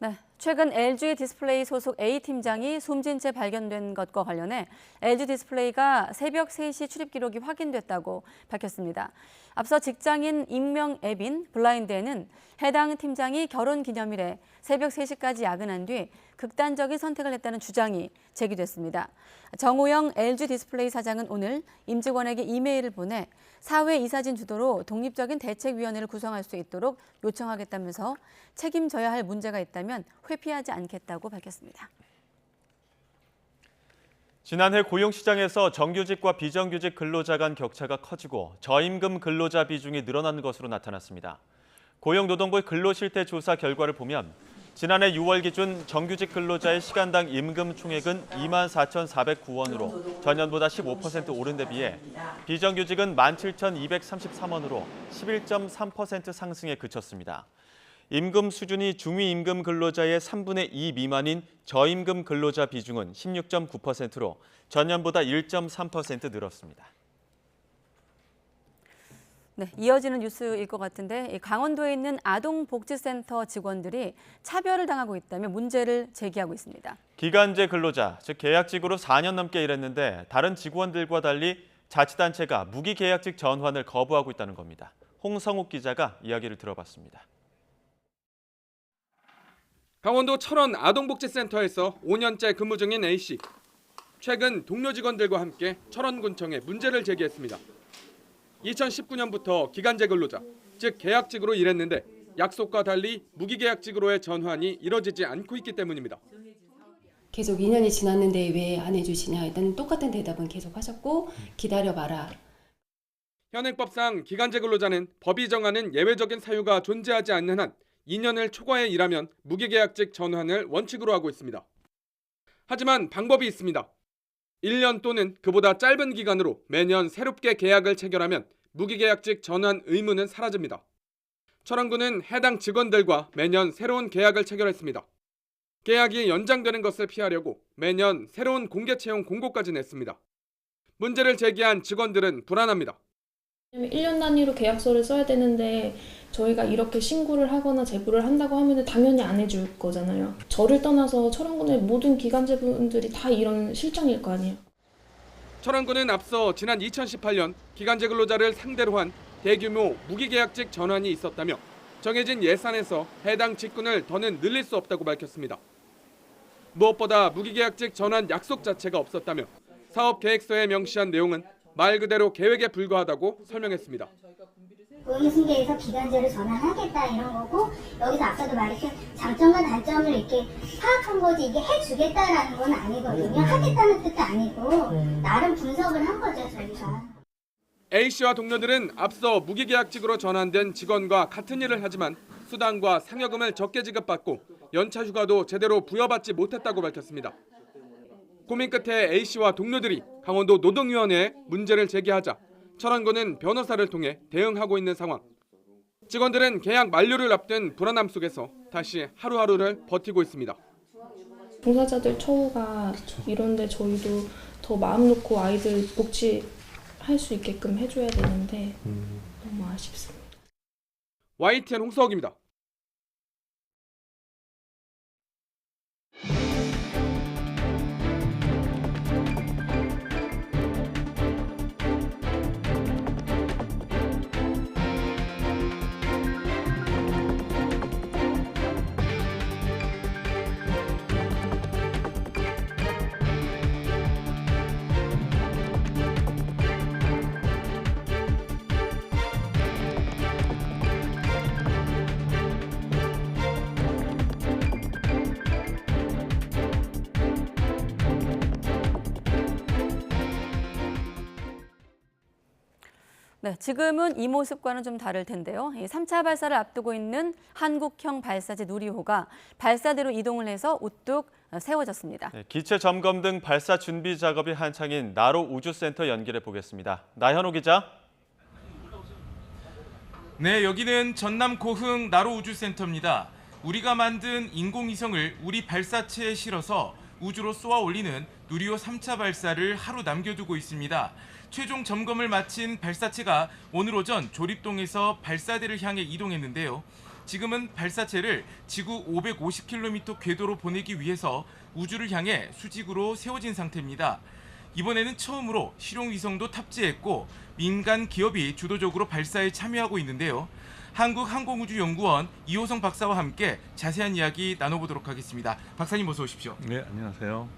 네, 최근 LG 디스플레이 소속 A 팀장이 숨진 채 발견된 것과 관련해 LG 디스플레이가 새벽 3시 출입 기록이 확인됐다고 밝혔습니다. 앞서 직장인 익명 앱인 블라인드에는 해당 팀장이 결혼 기념일에 새벽 3시까지 야근한 뒤 극단적인 선택을 했다는 주장이 제기됐습니다. 정호영 LG 디스플레이 사장은 오늘 임직원에게 이메일을 보내 사회 이사진 주도로 독립적인 대책위원회를 구성할 수 있도록 요청하겠다면서 책임져야 할 문제가 있다면 회피하지 않겠다고 밝혔습니다. 지난해 고용시장에서 정규직과 비정규직 근로자 간 격차가 커지고 저임금 근로자 비중이 늘어나는 것으로 나타났습니다. 고용노동부 근로실태조사 결과를 보면 지난해 6월 기준 정규직 근로자의 시간당 임금 총액은 24,409원으로 전년보다 15% 오른 데 비해 비정규직은 17,233원으로 11.3% 상승에 그쳤습니다. 임금 수준이 중위임금 근로자의 3분의 2 미만인 저임금 근로자 비중은 16.9%로 전년보다 1.3% 늘었습니다. 네, 이어지는 뉴스일 것 같은데 강원도에 있는 아동복지센터 직원들이 차별을 당하고 있다며 문제를 제기하고 있습니다. 기간제 근로자, 즉 계약직으로 4년 넘게 일했는데 다른 직원들과 달리 자치단체가 무기계약직 전환을 거부하고 있다는 겁니다. 홍성욱 기자가 이야기를 들어봤습니다. 강원도 철원 아동복지센터에서 5년째 근무 중인 A씨. 최근 동료 직원들과 함께 철원군청에 문제를 제기했습니다. 2019년부터 기간제 근로자, 즉 계약직으로 일했는데 약속과 달리 무기계약직으로의 전환이 이뤄지지 않고 있기 때문입니다. 계속 2년이 지났는데 왜 안 해주시냐 일단 똑같은 대답은 계속 하셨고 기다려봐라. 현행법상 기간제 근로자는 법이 정하는 예외적인 사유가 존재하지 않는 한 2년을 초과해 일하면 무기계약직 전환을 원칙으로 하고 있습니다. 하지만 방법이 있습니다. 1년 또는 그보다 짧은 기간으로 매년 새롭게 계약을 체결하면 무기계약직 전환 의무는 사라집니다. 철원군은 해당 직원들과 매년 새로운 계약을 체결했습니다. 계약이 연장되는 것을 피하려고 매년 새로운 공개 채용 공고까지 냈습니다. 문제를 제기한 직원들은 불안합니다. 1년 단위로 계약서를 써야 되는데 저희가 이렇게 신고를 하거나 제보를 한다고 하면 당연히 안 해줄 거잖아요. 저를 떠나서 철원군의 모든 기간제분들이 다 이런 실정일 거 아니에요. 철원군은 앞서 지난 2018년 기간제 근로자를 상대로 한 대규모 무기계약직 전환이 있었다며 정해진 예산에서 해당 직군을 더는 늘릴 수 없다고 밝혔습니다. 무엇보다 무기계약직 전환 약속 자체가 없었다며 사업 계획서에 명시한 내용은 말 그대로 계획에 불과하다고 설명했습니다. 고용승계에서 기간제로 전환하겠다 이런 거고 여기서 앞서도 말했듯 장점과 단점을 이렇게 파악한 거지 이게 해주겠다라는 건 아니거든요. 하겠다는 뜻도 아니고 나름 분석을 한 거죠 저희가. A씨와 동료들은 앞서 무기계약직으로 전환된 직원과 같은 일을 하지만 수당과 상여금을 적게 지급받고 연차 휴가도 제대로 부여받지 못했다고 밝혔습니다. 고민 끝에 A씨와 동료들이 강원도 노동위원회에 문제를 제기하자 철원군은 변호사를 통해 대응하고 있는 상황. 직원들은 계약 만료를 앞둔 불안함 속에서 다시 하루하루를 버티고 있습니다. 종사자들 처우가 이런데 저희도 더 마음 놓고 아이들 복지할 수 있게끔 해줘야 되는데 너무 아쉽습니다. YTN 홍석입니다. 네, 지금은 이 모습과는 좀 다를 텐데요. 3차 발사를 앞두고 있는 한국형 발사체 누리호가 발사대로 이동을 해서 우뚝 세워졌습니다. 네, 기체 점검 등 발사 준비 작업이 한창인 나로 우주센터 연결해 보겠습니다. 나현호 기자. 네, 여기는 전남 고흥 나로 우주센터입니다. 우리가 만든 인공위성을 우리 발사체에 실어서 우주로 쏘아 올리는 누리호 3차 발사를 하루 남겨두고 있습니다. 최종 점검을 마친 발사체가 오늘 오전 조립동에서 발사대를 향해 이동했는데요. 지금은 발사체를 지구 550km 궤도로 보내기 위해서 우주를 향해 수직으로 세워진 상태입니다. 이번에는 처음으로 실용위성도 탑재했고 민간 기업이 주도적으로 발사에 참여하고 있는데요. 한국항공우주연구원 이호성 박사와 함께 자세한 이야기 나눠보도록 하겠습니다. 박사님 어서 오십시오. 네, 안녕하세요.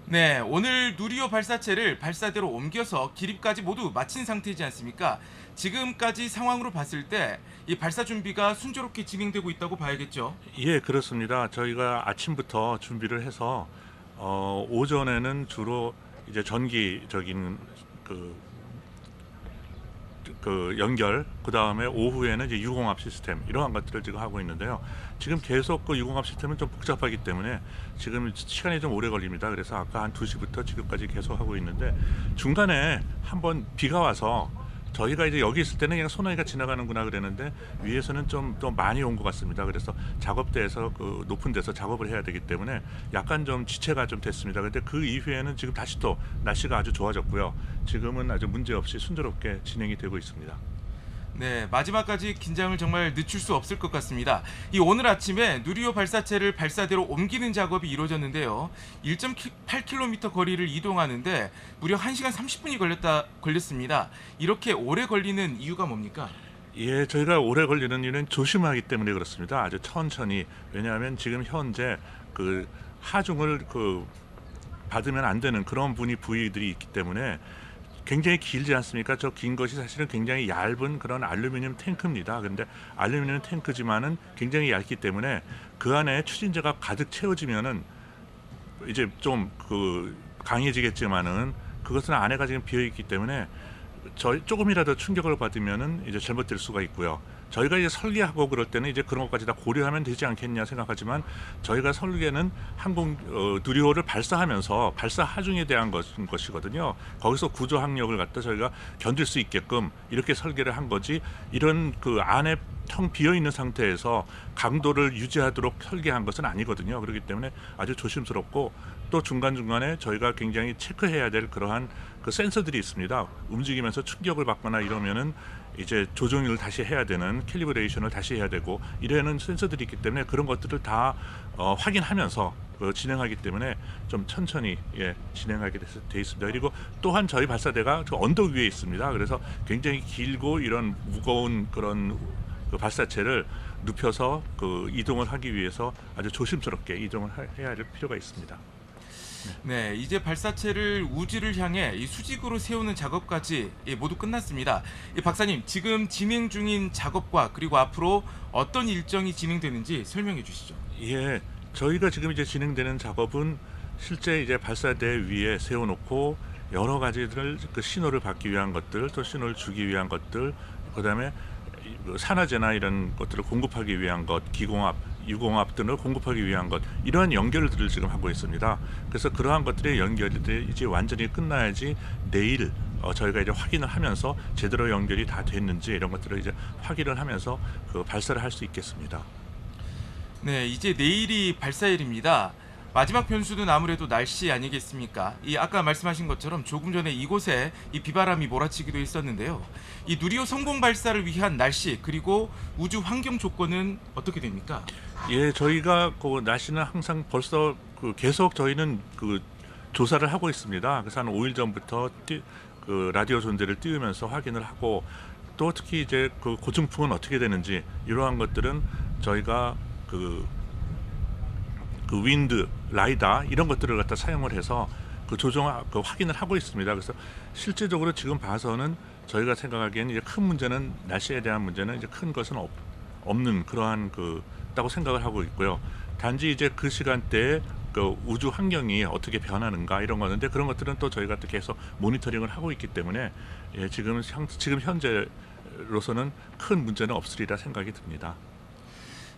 네, 오늘 누리호 발사체를 발사대로 옮겨서 기립까지 모두 마친 상태이지 않습니까? 지금까지 상황으로 봤을 때 이 발사 준비가 순조롭게 진행되고 있다고 봐야겠죠? 예, 그렇습니다. 저희가 아침부터 준비를 해서 오전에는 주로 이제 전기적인 그 연결, 그 다음에 오후에는 이제 유공합 시스템 이러한 것들을 지금 하고 있는데요. 지금 계속 그 유공합 시스템은 좀 복잡하기 때문에 지금 시간이 좀 오래 걸립니다. 그래서 아까 한 2시부터 지금까지 계속 하고 있는데 중간에 한번 비가 와서 저희가 이제 여기 있을 때는 그냥 소나기가 지나가는구나 그랬는데 위에서는 좀 더 많이 온 것 같습니다. 그래서 작업대에서 그 높은 데서 작업을 해야 되기 때문에 약간 좀 지체가 좀 됐습니다. 근데 그 이후에는 지금 다시 또 날씨가 아주 좋아졌고요. 지금은 아주 문제 없이 순조롭게 진행이 되고 있습니다. 네, 마지막까지 긴장을 정말 늦출 수 없을 것 같습니다. 이 오늘 아침에 누리호 발사체를 발사대로 옮기는 작업이 이루어졌는데요. 1.8km 거리를 이동하는데 무려 1시간 30분이 걸렸습니다. 이렇게 오래 걸리는 이유가 뭡니까? 예, 저희가 오래 걸리는 이유는 조심하기 때문에 그렇습니다. 아주 천천히. 왜냐하면 지금 현재 그 하중을 받으면 안 되는 그런 부위들이 있기 때문에 굉장히 길지 않습니까? 저 긴 것이 사실은 굉장히 얇은 그런 알루미늄 탱크입니다. 그런데 알루미늄 탱크지만은 굉장히 얇기 때문에 그 안에 추진제가 가득 채워지면은 이제 좀 강해지겠지만은 그것은 안에가 지금 비어 있기 때문에 조금이라도 충격을 받으면은 이제 잘못될 수가 있고요. 저희가 이제 설계하고 그럴 때는 이제 그런 것까지 다 고려하면 되지 않겠냐 생각하지만 저희가 설계는 누리호를 발사하면서 발사 하중에 대한 것이거든요. 거기서 구조 항력을 갖다 저희가 견딜 수 있게끔 이렇게 설계를 한 거지 이런 그 안에 텅 비어 있는 상태에서 강도를 유지하도록 설계한 것은 아니거든요. 그렇기 때문에 아주 조심스럽고 또 중간중간에 저희가 굉장히 체크해야 될 그러한 그 센서들이 있습니다. 움직이면서 충격을 받거나 이러면은 이제 조정을 다시 해야 되는 캘리브레이션을 다시 해야 되고 이러는 센서들이 있기 때문에 그런 것들을 다 확인하면서 진행하기 때문에 좀 천천히 진행하게 돼 있습니다. 그리고 또한 저희 발사대가 저 언덕 위에 있습니다. 그래서 굉장히 길고 이런 무거운 그런 발사체를 눕혀서 이동을 하기 위해서 아주 조심스럽게 이동을 해야 할 필요가 있습니다. 네, 이제 발사체를 우주를 향해 이 수직으로 세우는 작업까지 모두 끝났습니다. 박사님, 지금 진행 중인 작업과 그리고 앞으로 어떤 일정이 진행되는지 설명해 주시죠. 예, 저희가 지금 이제 진행되는 작업은 실제 이제 발사대 위에 세워놓고 여러 가지들 신호를 받기 위한 것들, 또 신호를 주기 위한 것들, 그다음에 산화제나 이런 것들을 공급하기 위한 것, 기공합, 유공합 등을 공급하기 위한 것 이러한 연결들을 지금 하고 있습니다. 그래서 그러한 것들의 연결이 이제 완전히 끝나야지 내일 저희가 이제 확인을 하면서 제대로 연결이 다 됐는지 이런 것들을 이제 확인을 하면서 발사를 할 수 있겠습니다. 네, 이제 내일이 발사일입니다. 마지막 변수는 아무래도 날씨 아니겠습니까? 아까 말씀하신 것처럼 조금 전에 이곳에 비바람이 몰아치기도 했었는데요. 이 누리호 성공 발사를 위한 날씨 그리고 우주 환경 조건은 어떻게 됩니까? 예, 저희가 날씨는 항상 벌써 계속 저희는 조사를 하고 있습니다. 그래서 한 5일 전부터 라디오 존대를 띄우면서 확인을 하고 또 특히 이제 고층풍은 어떻게 되는지 이러한 것들은 저희가 윈드, 라이다 이런 것들을 갖다 사용을 해서 확인을 하고 있습니다. 그래서 실제적으로 지금 봐서는 저희가 생각하기에는 이제 큰 문제는 날씨에 대한 문제는 이제 큰 것은 없는 그러한 다고 생각을 하고 있고요. 단지 이제 그 시간대에 우주 환경이 어떻게 변하는가 이런 거는데 그런 것들은 또 저희가 또 계속 모니터링을 하고 있기 때문에 지금 현재로서는 큰 문제는 없으리라 생각이 듭니다.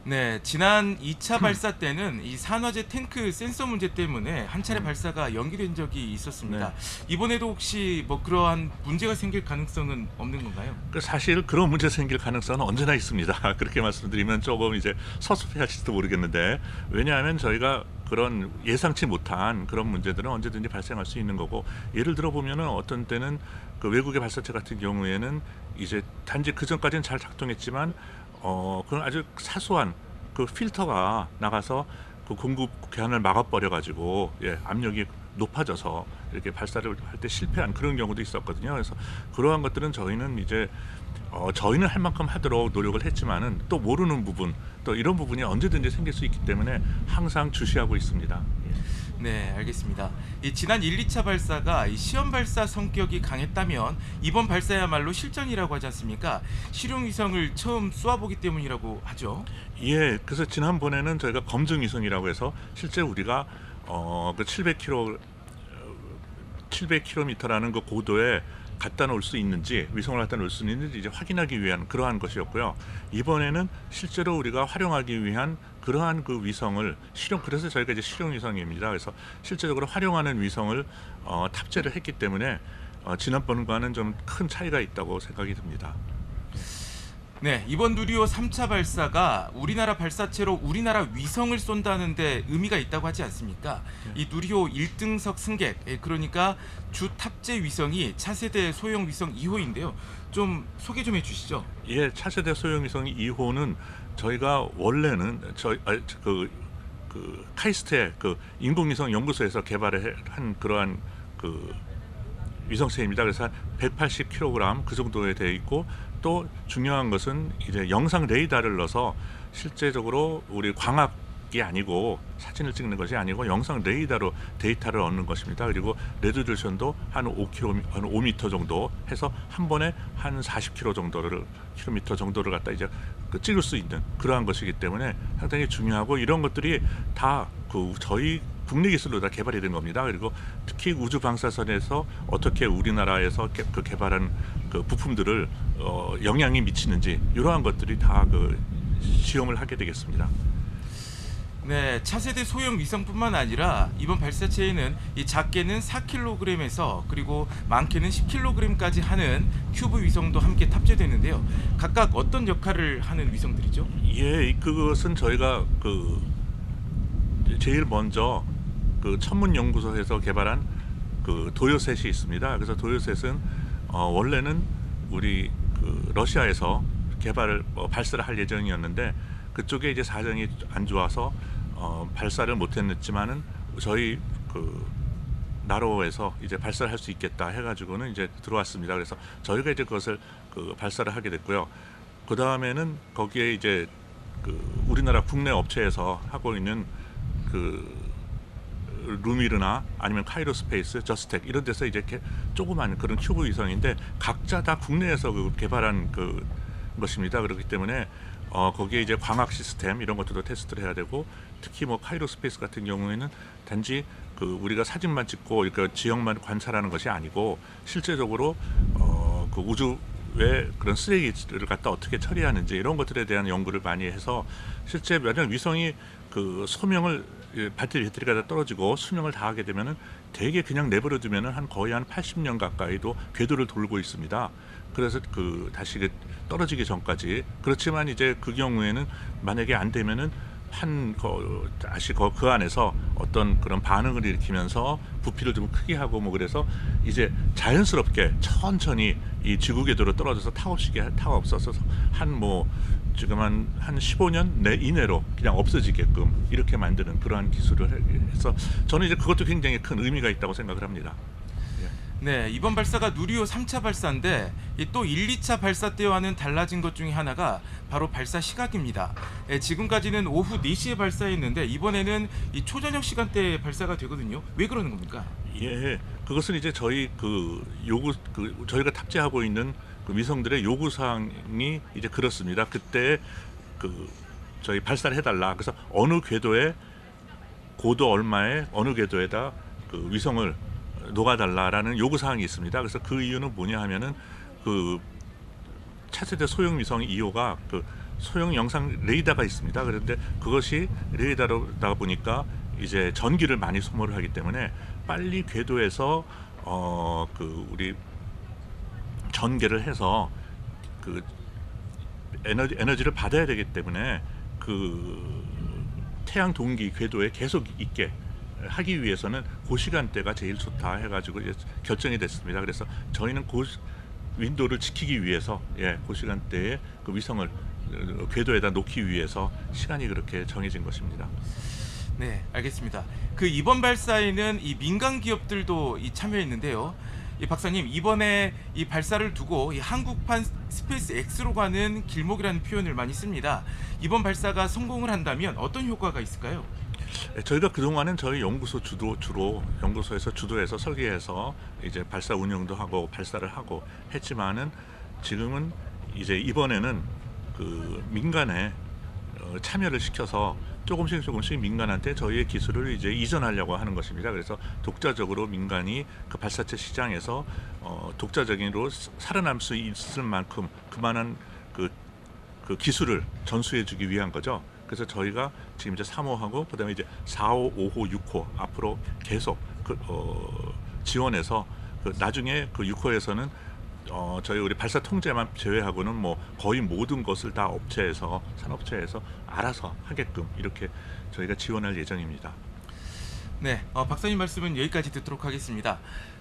네, 지난 2차 발사 때는 이 산화제 탱크 센서 문제 때문에 한 차례 발사가 연기된 적이 있었습니다. 네. 이번에도 혹시 그러한 문제가 생길 가능성은 없는 건가요? 사실 그런 문제 생길 가능성은 언제나 있습니다. 그렇게 말씀드리면 조금 이제 섭섭해하실지도 모르겠는데 왜냐하면 저희가 그런 예상치 못한 그런 문제들은 언제든지 발생할 수 있는 거고 예를 들어 보면은 어떤 때는 외국의 발사체 같은 경우에는 이제 단지 그 전까지는 잘 작동했지만 그런 아주 사소한 필터가 나가서 공급 교환을 막아버려 가지고 압력이 높아져서 이렇게 발사를 할 때 실패한 그런 경우도 있었거든요. 그래서 그러한 것들은 저희는 이제 저희는 할 만큼 하도록 노력을 했지만은 또 모르는 부분 또 이런 부분이 언제든지 생길 수 있기 때문에 항상 주시하고 있습니다. 네, 알겠습니다. 지난 1, 2차 발사가 시험 발사 성격이 강했다면 이번 발사야말로 실전이라고 하지 않습니까? 실용 위성을 처음 쏘아보기 때문이라고 하죠. 예, 그래서 지난번에는 저희가 검증 위성이라고 해서 실제 우리가 그 700km라는 그 고도에 갖다 놓을 수 있는지, 위성을 갖다 놓을 수 있는지 이제 확인하기 위한 그러한 것이었고요. 이번에는 실제로 우리가 활용하기 위한 그러한 그 위성을 그래서 저희가 이제 실용 위성입니다. 그래서 실제적으로 활용하는 위성을 탑재를 했기 때문에 지난번과는 좀 큰 차이가 있다고 생각이 듭니다. 네, 이번 누리호 3차 발사가 우리나라 발사체로 우리나라 위성을 쏜다는데 의미가 있다고 하지 않습니까? 이 누리호 1등석 승객, 그러니까 주 탑재 위성이 차세대 소형 위성 2호인데요. 좀 소개 좀 해주시죠. 예, 차세대 소형 위성 2호는 저희가 원래는 그 카이스트의 그 인공위성 연구소에서 개발을 한 그러한 그 위성체입니다. 그래서 한 180kg 그 정도에 되어 있고, 또 중요한 것은 이제 영상 레이더를 넣어서 실제적으로 우리 광학이 아니고 사진을 찍는 것이 아니고 영상 레이더로 데이터를 얻는 것입니다. 그리고 레조루션도 한 5m 정도 해서 한 번에 한 40km 정도를 갖다 이제 찍을 수 있는 그러한 것이기 때문에 상당히 중요하고, 이런 것들이 다 저희 국내 기술로 다 개발이 된 겁니다. 그리고 특히 우주 방사선에서 어떻게 우리나라에서 개발한 그 부품들을 영향이 미치는지 이러한 것들이 다 시험을 하게 되겠습니다. 네, 차세대 소형 위성뿐만 아니라 이번 발사체에는 이 작게는 4kg에서 그리고 많게는 10kg까지 하는 큐브 위성도 함께 탑재되는데요. 각각 어떤 역할을 하는 위성들이죠? 예, 그것은 저희가 제일 먼저 천문연구소에서 개발한 도요셋이 있습니다. 그래서 도요셋은 원래는 우리 러시아에서 발사를 할 예정이었는데, 그쪽에 이제 사정이 안 좋아서 발사를 못했지만은 저희 나로에서 이제 발사를 할 수 있겠다 해가지고는 이제 들어왔습니다. 그래서 저희가 이제 그것을 발사를 하게 됐고요. 그 다음에는 거기에 이제 우리나라 국내 업체에서 하고 있는 루미르나 아니면 카이로스페이스, 저스텍 이런 데서 이제 조그만 그런 큐브 위성인데 각자 다 국내에서 개발한 것입니다. 그렇기 때문에 거기에 이제 광학 시스템 이런 것들도 테스트를 해야 되고, 특히 카이로스페이스 같은 경우에는 단지 우리가 사진만 찍고 지형만 관찰하는 것이 아니고 실제적으로 우주의 그런 쓰레기를 갖다 어떻게 처리하는지 이런 것들에 대한 연구를 많이 해서, 실제 만약 위성이 소명을 배터리가 다 떨어지고 수명을 다하게 되면은 대개 그냥 내버려 두면은 거의 한 80년 가까이도 궤도를 돌고 있습니다. 그래서 다시 떨어지기 전까지. 그렇지만 이제 그 경우에는 만약에 안 되면은 다시 그 안에서 어떤 그런 반응을 일으키면서 부피를 좀 크게 하고 그래서 이제 자연스럽게 천천히 이 지구 궤도로 떨어져서 타가 없어서 지금 한 15년 이내로 그냥 없어지게끔 이렇게 만드는 그러한 기술을 해서 저는 이제 그것도 굉장히 큰 의미가 있다고 생각을 합니다. 네, 이번 발사가 누리호 3차 발사인데 또 1, 2차 발사 때와는 달라진 것 중에 하나가 바로 발사 시각입니다. 지금까지는 오후 4시에 발사했는데 이번에는 이 초저녁 시간대에 발사가 되거든요. 왜 그러는 겁니까? 예, 그것은 이제 저희 저희가 탑재하고 있는 위성들의 요구 사항이 이제 그렇습니다. 그때 저희 발사를 해달라. 그래서 어느 궤도에 고도 얼마에 어느 궤도에다 위성을 녹아달라라는 요구 사항이 있습니다. 그래서 그 이유는 뭐냐 하면은 차세대 소형 위성 2호가 소형 영상 레이더가 있습니다. 그런데 그것이 레이더다 보니까 이제 전기를 많이 소모를 하기 때문에 빨리 궤도에서 우리 전개를 해서 에너지를 받아야 되기 때문에 태양 동기 궤도에 계속 있게 하기 위해서는 그 시간대가 제일 좋다 해가지고 이제 결정이 됐습니다. 그래서 저희는 그 윈도우를 지키기 위해서 그 시간대에 위성을 궤도에다 놓기 위해서 시간이 그렇게 정해진 것입니다. 네, 알겠습니다. 이번 발사에는 이 민간 기업들도 참여했는데요. 이 박사님, 이번에 이 발사를 두고 이 한국판 스페이스 X로 가는 길목이라는 표현을 많이 씁니다. 이번 발사가 성공을 한다면 어떤 효과가 있을까요? 저희가 그동안은 저희 연구소 주로 연구소에서 주도해서 설계해서 이제 발사 운영도 하고 발사를 하고 했지만은 지금은 이제 이번에는 민간에 참여를 시켜서 조금씩 민간한테 저희의 기술을 이제 이전하려고 하는 것입니다. 그래서 독자적으로 민간이 그 발사체 시장에서 독자적인으로 살아남을 수 있을 만큼 그만한 그 기술을 전수해주기 위한 거죠. 그래서 저희가 지금 이제 3호하고 그다음에 이제 4호, 5호, 6호 앞으로 계속 지원해서 나중에 그 6호에서는 저희 우리 발사 통제만 제외하고는 뭐 거의 모든 것을 다 산업체에서 알아서 하게끔 이렇게 저희가 지원할 예정입니다. 네, 박사님 말씀은 여기까지 듣도록 하겠습니다.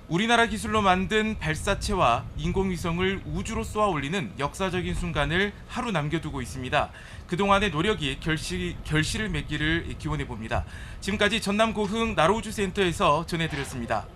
우리나라 기술로 만든 발사체와 인공위성을 우주로 쏘아 올리는 역사적인 순간을 하루 남겨두고 있습니다. 그동안의 노력이 결실을 맺기를 기원해 봅니다. 지금까지 전남 고흥 나로우주센터에서 전해드렸습니다.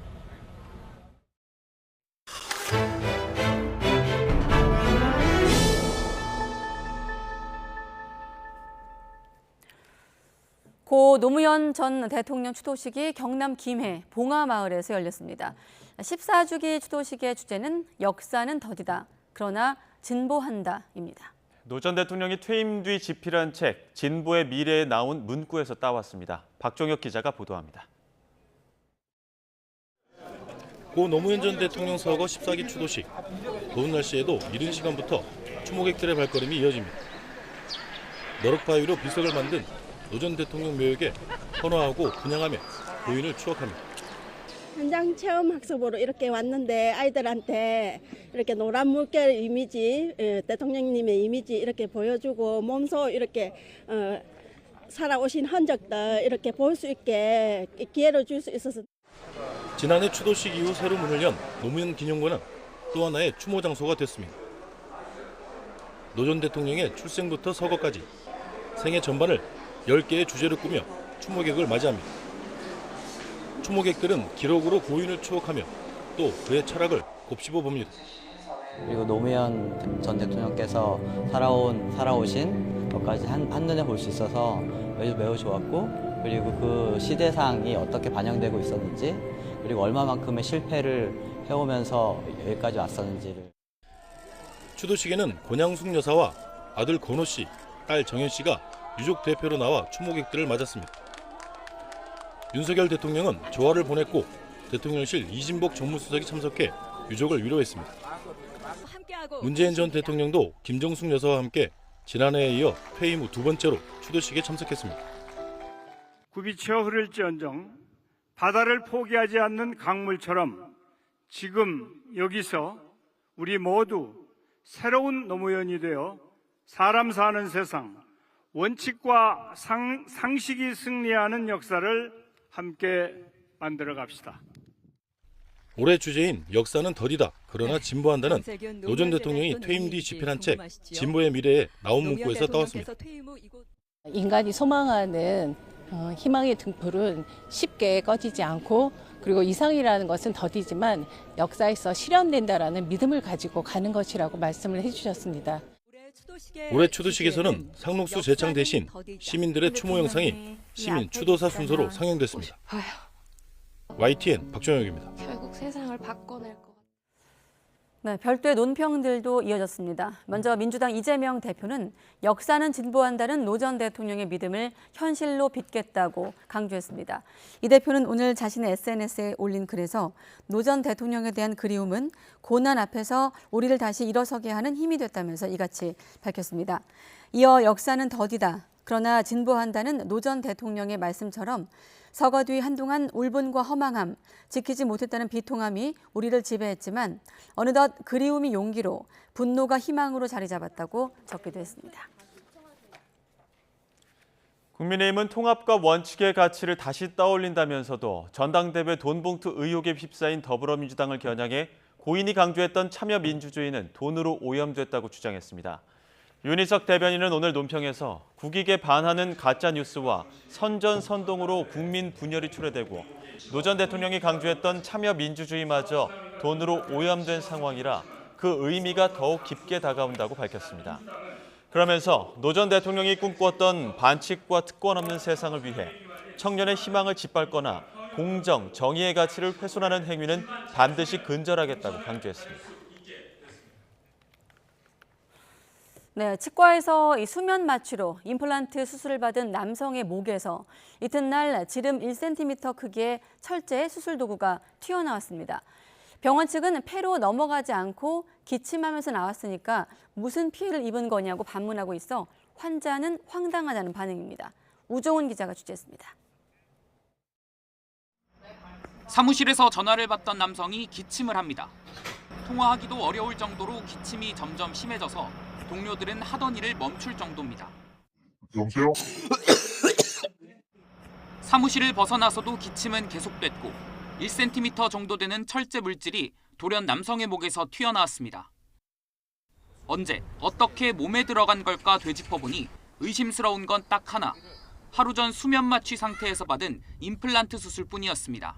고 노무현 전 대통령 추도식이 경남 김해 봉화마을에서 열렸습니다. 14주기 추도식의 주제는 역사는 더디다. 그러나 진보한다입니다. 노 전 대통령이 퇴임 뒤 집필한 책 진보의 미래에 나온 문구에서 따왔습니다. 박종혁 기자가 보도합니다. 고 노무현 전 대통령 서거 14기 추도식. 더운 날씨에도 이른 시간부터 추모객들의 발걸음이 이어집니다. 너럭바위로 비석을 만든 노 전 대통령 묘역에 헌화하고 분향하며 고인을 추억합니다. 현장 체험 학습으로 이렇게 왔는데 아이들한테 이렇게 노란 물결 이미지, 대통령님의 이미지 이렇게 보여주고 몸소 이렇게 살아오신 흔적들 이렇게 볼 수 있게 기회를 줄 수 있어서. 지난해 추도식 이후 새로 문을 연 노무현 기념관은 또 하나의 추모 장소가 됐습니다. 노 전 대통령의 출생부터 서거까지 생애 전반을 10개의 주제로 꾸며 추모객을 맞이합니다. 추모객들은 기록으로 고인을 추억하며 또 그의 철학을 곱씹어 봅니다. 그리고 노무현 전 대통령께서 살아오신 것까지 한눈에 볼 수 있어서 매우 좋았고, 그리고 그 시대상이 어떻게 반영되고 있었는지, 그리고 얼마만큼의 실패를 해오면서 여기까지 왔었는지를. 추도식에는 권양숙 여사와 아들 권호 씨, 딸 정현 씨가 유족 대표로 나와 추모객들을 맞았습니다. 윤석열 대통령은 조화를 보냈고 대통령실 이진복 정무수석이 참석해 유족을 위로했습니다. 문재인 전 대통령도 김정숙 여사와 함께 지난해에 이어 퇴임 후 두 번째로 추도식에 참석했습니다. 굽이쳐 흐를지언정 바다를 포기하지 않는 강물처럼 지금 여기서 우리 모두 새로운 노무현이 되어 사람 사는 세상, 원칙과 상식이 승리하는 역사를 함께 만들어 갑시다. 올해 주제인 역사는 더디다 그러나 진보한다는 노 전 대통령이 퇴임 뒤 집필한 책 진보의 미래에 나온 문구에서 따왔습니다. 인간이 소망하는 희망의 등불은 쉽게 꺼지지 않고, 그리고 이상이라는 것은 더디지만 역사에서 실현된다라는 믿음을 가지고 가는 것이라고 말씀을 해주셨습니다. 올해 추도식에서는 상록수 제창 대신 시민들의 추모 영상이 시민 추도사 순서로 상영됐습니다. YTN 박종혁입니다. 결국 세상을 바꿔낼 것 같아요. 네, 별도의 논평들도 이어졌습니다. 먼저 민주당 이재명 대표는 역사는 진보한다는 노 전 대통령의 믿음을 현실로 빚겠다고 강조했습니다. 이 대표는 오늘 자신의 SNS에 올린 글에서 노 전 대통령에 대한 그리움은 고난 앞에서 우리를 다시 일어서게 하는 힘이 됐다면서 이같이 밝혔습니다. 이어 역사는 더디다. 그러나 진보한다는 노 전 대통령의 말씀처럼 서거 뒤 한동안 울분과 허망함, 지키지 못했다는 비통함이 우리를 지배했지만 어느덧 그리움이 용기로, 분노가 희망으로 자리 잡았다고 적기도 했습니다. 국민의힘은 통합과 원칙의 가치를 다시 떠올린다면서도 전당대회 돈봉투 의혹에 휩싸인 더불어민주당을 겨냥해 고인이 강조했던 참여민주주의는 돈으로 오염됐다고 주장했습니다. 윤희석 대변인은 오늘 논평에서 국익에 반하는 가짜뉴스와 선전선동으로 국민 분열이 초래되고 노 전 대통령이 강조했던 참여민주주의마저 돈으로 오염된 상황이라 그 의미가 더욱 깊게 다가온다고 밝혔습니다. 그러면서 노 전 대통령이 꿈꾸었던 반칙과 특권 없는 세상을 위해 청년의 희망을 짓밟거나 공정, 정의의 가치를 훼손하는 행위는 반드시 근절하겠다고 강조했습니다. 네, 치과에서 이 수면 마취로 임플란트 수술을 받은 남성의 목에서 이튿날 지름 1cm 크기의 철제 수술 도구가 튀어나왔습니다. 병원 측은 폐로 넘어가지 않고 기침하면서 나왔으니까 무슨 피해를 입은 거냐고 반문하고 있어 환자는 황당하다는 반응입니다. 우종훈 기자가 취재했습니다. 사무실에서 전화를 받던 남성이 기침을 합니다. 통화하기도 어려울 정도로 기침이 점점 심해져서 동료들은 하던 일을 멈출 정도입니다. 여보세요? 사무실을 벗어나서도 기침은 계속됐고 1cm 정도 되는 철제 물질이 돌연 남성의 목에서 튀어나왔습니다. 언제 어떻게 몸에 들어간 걸까 되짚어보니 의심스러운 건 딱 하나. 하루 전 수면 마취 상태에서 받은 임플란트 수술뿐이었습니다.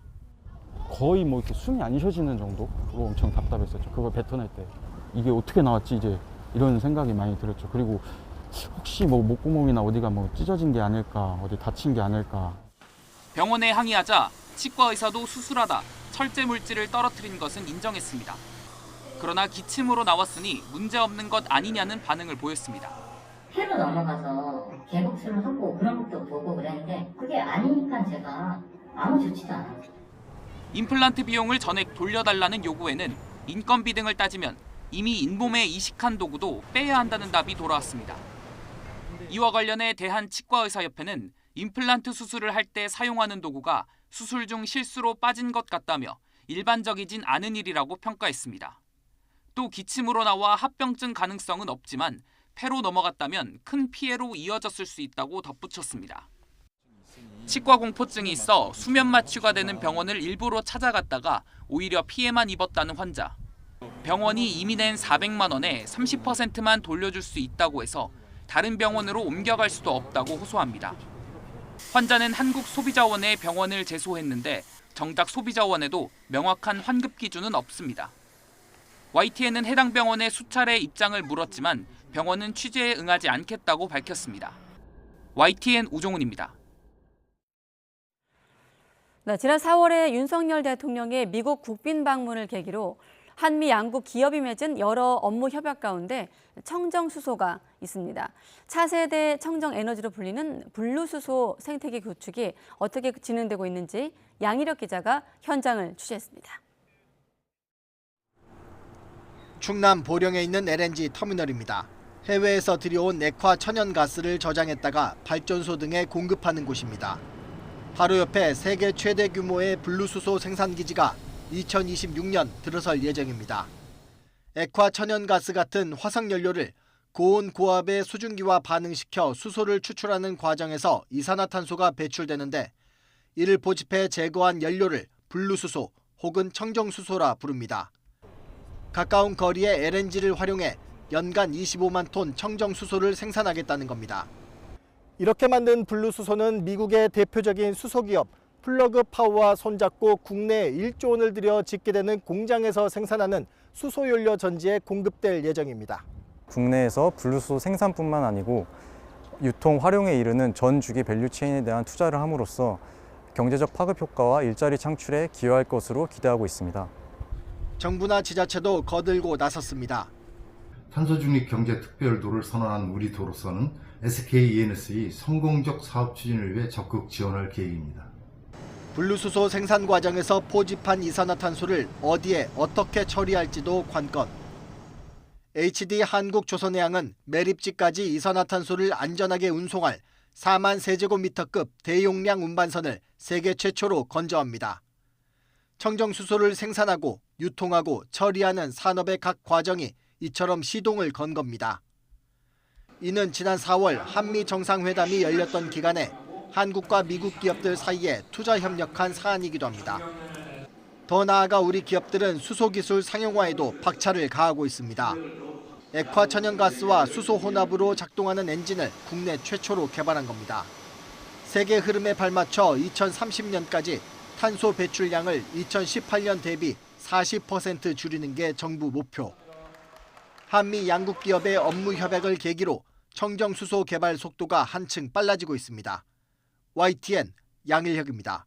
거의 뭐 이렇게 숨이 안 쉬어지는 정도로 엄청 답답했었죠. 그걸 뱉어낼 때 이게 어떻게 나왔지 이제 이런 생각이 많이 들었죠. 그리고 혹시 뭐 목구멍이나 어디가 뭐 찢어진 게 아닐까, 어디 다친 게 아닐까. 병원에 항의하자 치과 의사도 수술하다 철제 물질을 떨어뜨린 것은 인정했습니다. 그러나 기침으로 나왔으니 문제없는 것 아니냐는 반응을 보였습니다. 폐로 넘어가서 개복수를 하고 그런 것도 보고 그랬는데 그게 아니니까 제가 아무 조치도 안 하죠. 임플란트 비용을 전액 돌려달라는 요구에는 인건비 등을 따지면 이미 잇몸에 이식한 도구도 빼야 한다는 답이 돌아왔습니다. 이와 관련해 대한치과의사협회는 임플란트 수술을 할 때 사용하는 도구가 수술 중 실수로 빠진 것 같다며 일반적이진 않은 일이라고 평가했습니다. 또 기침으로 나와 합병증 가능성은 없지만 폐로 넘어갔다면 큰 피해로 이어졌을 수 있다고 덧붙였습니다. 치과 공포증이 있어 수면 마취가 되는 병원을 일부러 찾아갔다가 오히려 피해만 입었다는 환자. 병원이 이미 낸 400만 원에 30%만 돌려줄 수 있다고 해서 다른 병원으로 옮겨갈 수도 없다고 호소합니다. 환자는 한국소비자원에 병원을 제소했는데 정작 소비자원에도 명확한 환급 기준은 없습니다. YTN은 해당 병원에 수차례 입장을 물었지만 병원은 취재에 응하지 않겠다고 밝혔습니다. YTN 우종훈입니다. 네, 지난 4월에 윤석열 대통령의 미국 국빈 방문을 계기로 한미 양국 기업이 맺은 여러 업무 협약 가운데 청정수소가 있습니다. 차세대 청정에너지로 불리는 블루수소 생태계 구축이 어떻게 진행되고 있는지 양희력 기자가 현장을 취재했습니다. 충남 보령에 있는 LNG 터미널입니다. 해외에서 들여온 액화 천연가스를 저장했다가 발전소 등에 공급하는 곳입니다. 바로 옆에 세계 최대 규모의 블루수소 생산기지가 2026년 들어설 예정입니다. 액화 천연가스 같은 화석연료를 고온 고압의 수증기와 반응시켜 수소를 추출하는 과정에서 이산화탄소가 배출되는데 이를 포집해 제거한 연료를 블루수소 혹은 청정수소라 부릅니다. 가까운 거리에 LNG를 활용해 연간 25만 톤 청정수소를 생산하겠다는 겁니다. 이렇게 만든 블루수소는 미국의 대표적인 수소기업 플러그파워와 손잡고 국내에 1조 원을 들여 짓게 되는 공장에서 생산하는 수소연료 전지에 공급될 예정입니다. 국내에서 블루수소 생산뿐만 아니고 유통, 활용에 이르는 전 주기 밸류체인에 대한 투자를 함으로써 경제적 파급 효과와 일자리 창출에 기여할 것으로 기대하고 있습니다. 정부나 지자체도 거들고 나섰습니다. 탄소중립 경제 특별도를 선언한 우리 도로서는 SK E&S의 성공적 사업 추진을 위해 적극 지원할 계획입니다. 블루수소 생산 과정에서 포집한 이산화탄소를 어디에 어떻게 처리할지도 관건. HD 한국조선해양은 매립지까지 이산화탄소를 안전하게 운송할 4만 세제곱미터급 대용량 운반선을 세계 최초로 건조합니다. 청정수소를 생산하고 유통하고 처리하는 산업의 각 과정이 이처럼 시동을 건 겁니다. 이는 지난 4월 한미 정상회담이 열렸던 기간에 한국과 미국 기업들 사이에 투자 협력한 사안이기도 합니다. 더 나아가 우리 기업들은 수소 기술 상용화에도 박차를 가하고 있습니다. 액화 천연가스와 수소 혼합으로 작동하는 엔진을 국내 최초로 개발한 겁니다. 세계 흐름에 발맞춰 2030년까지 탄소 배출량을 2018년 대비 40% 줄이는 게 정부 목표. 한미 양국 기업의 업무 협약을 계기로 청정수소 개발 속도가 한층 빨라지고 있습니다. YTN 양일혁입니다.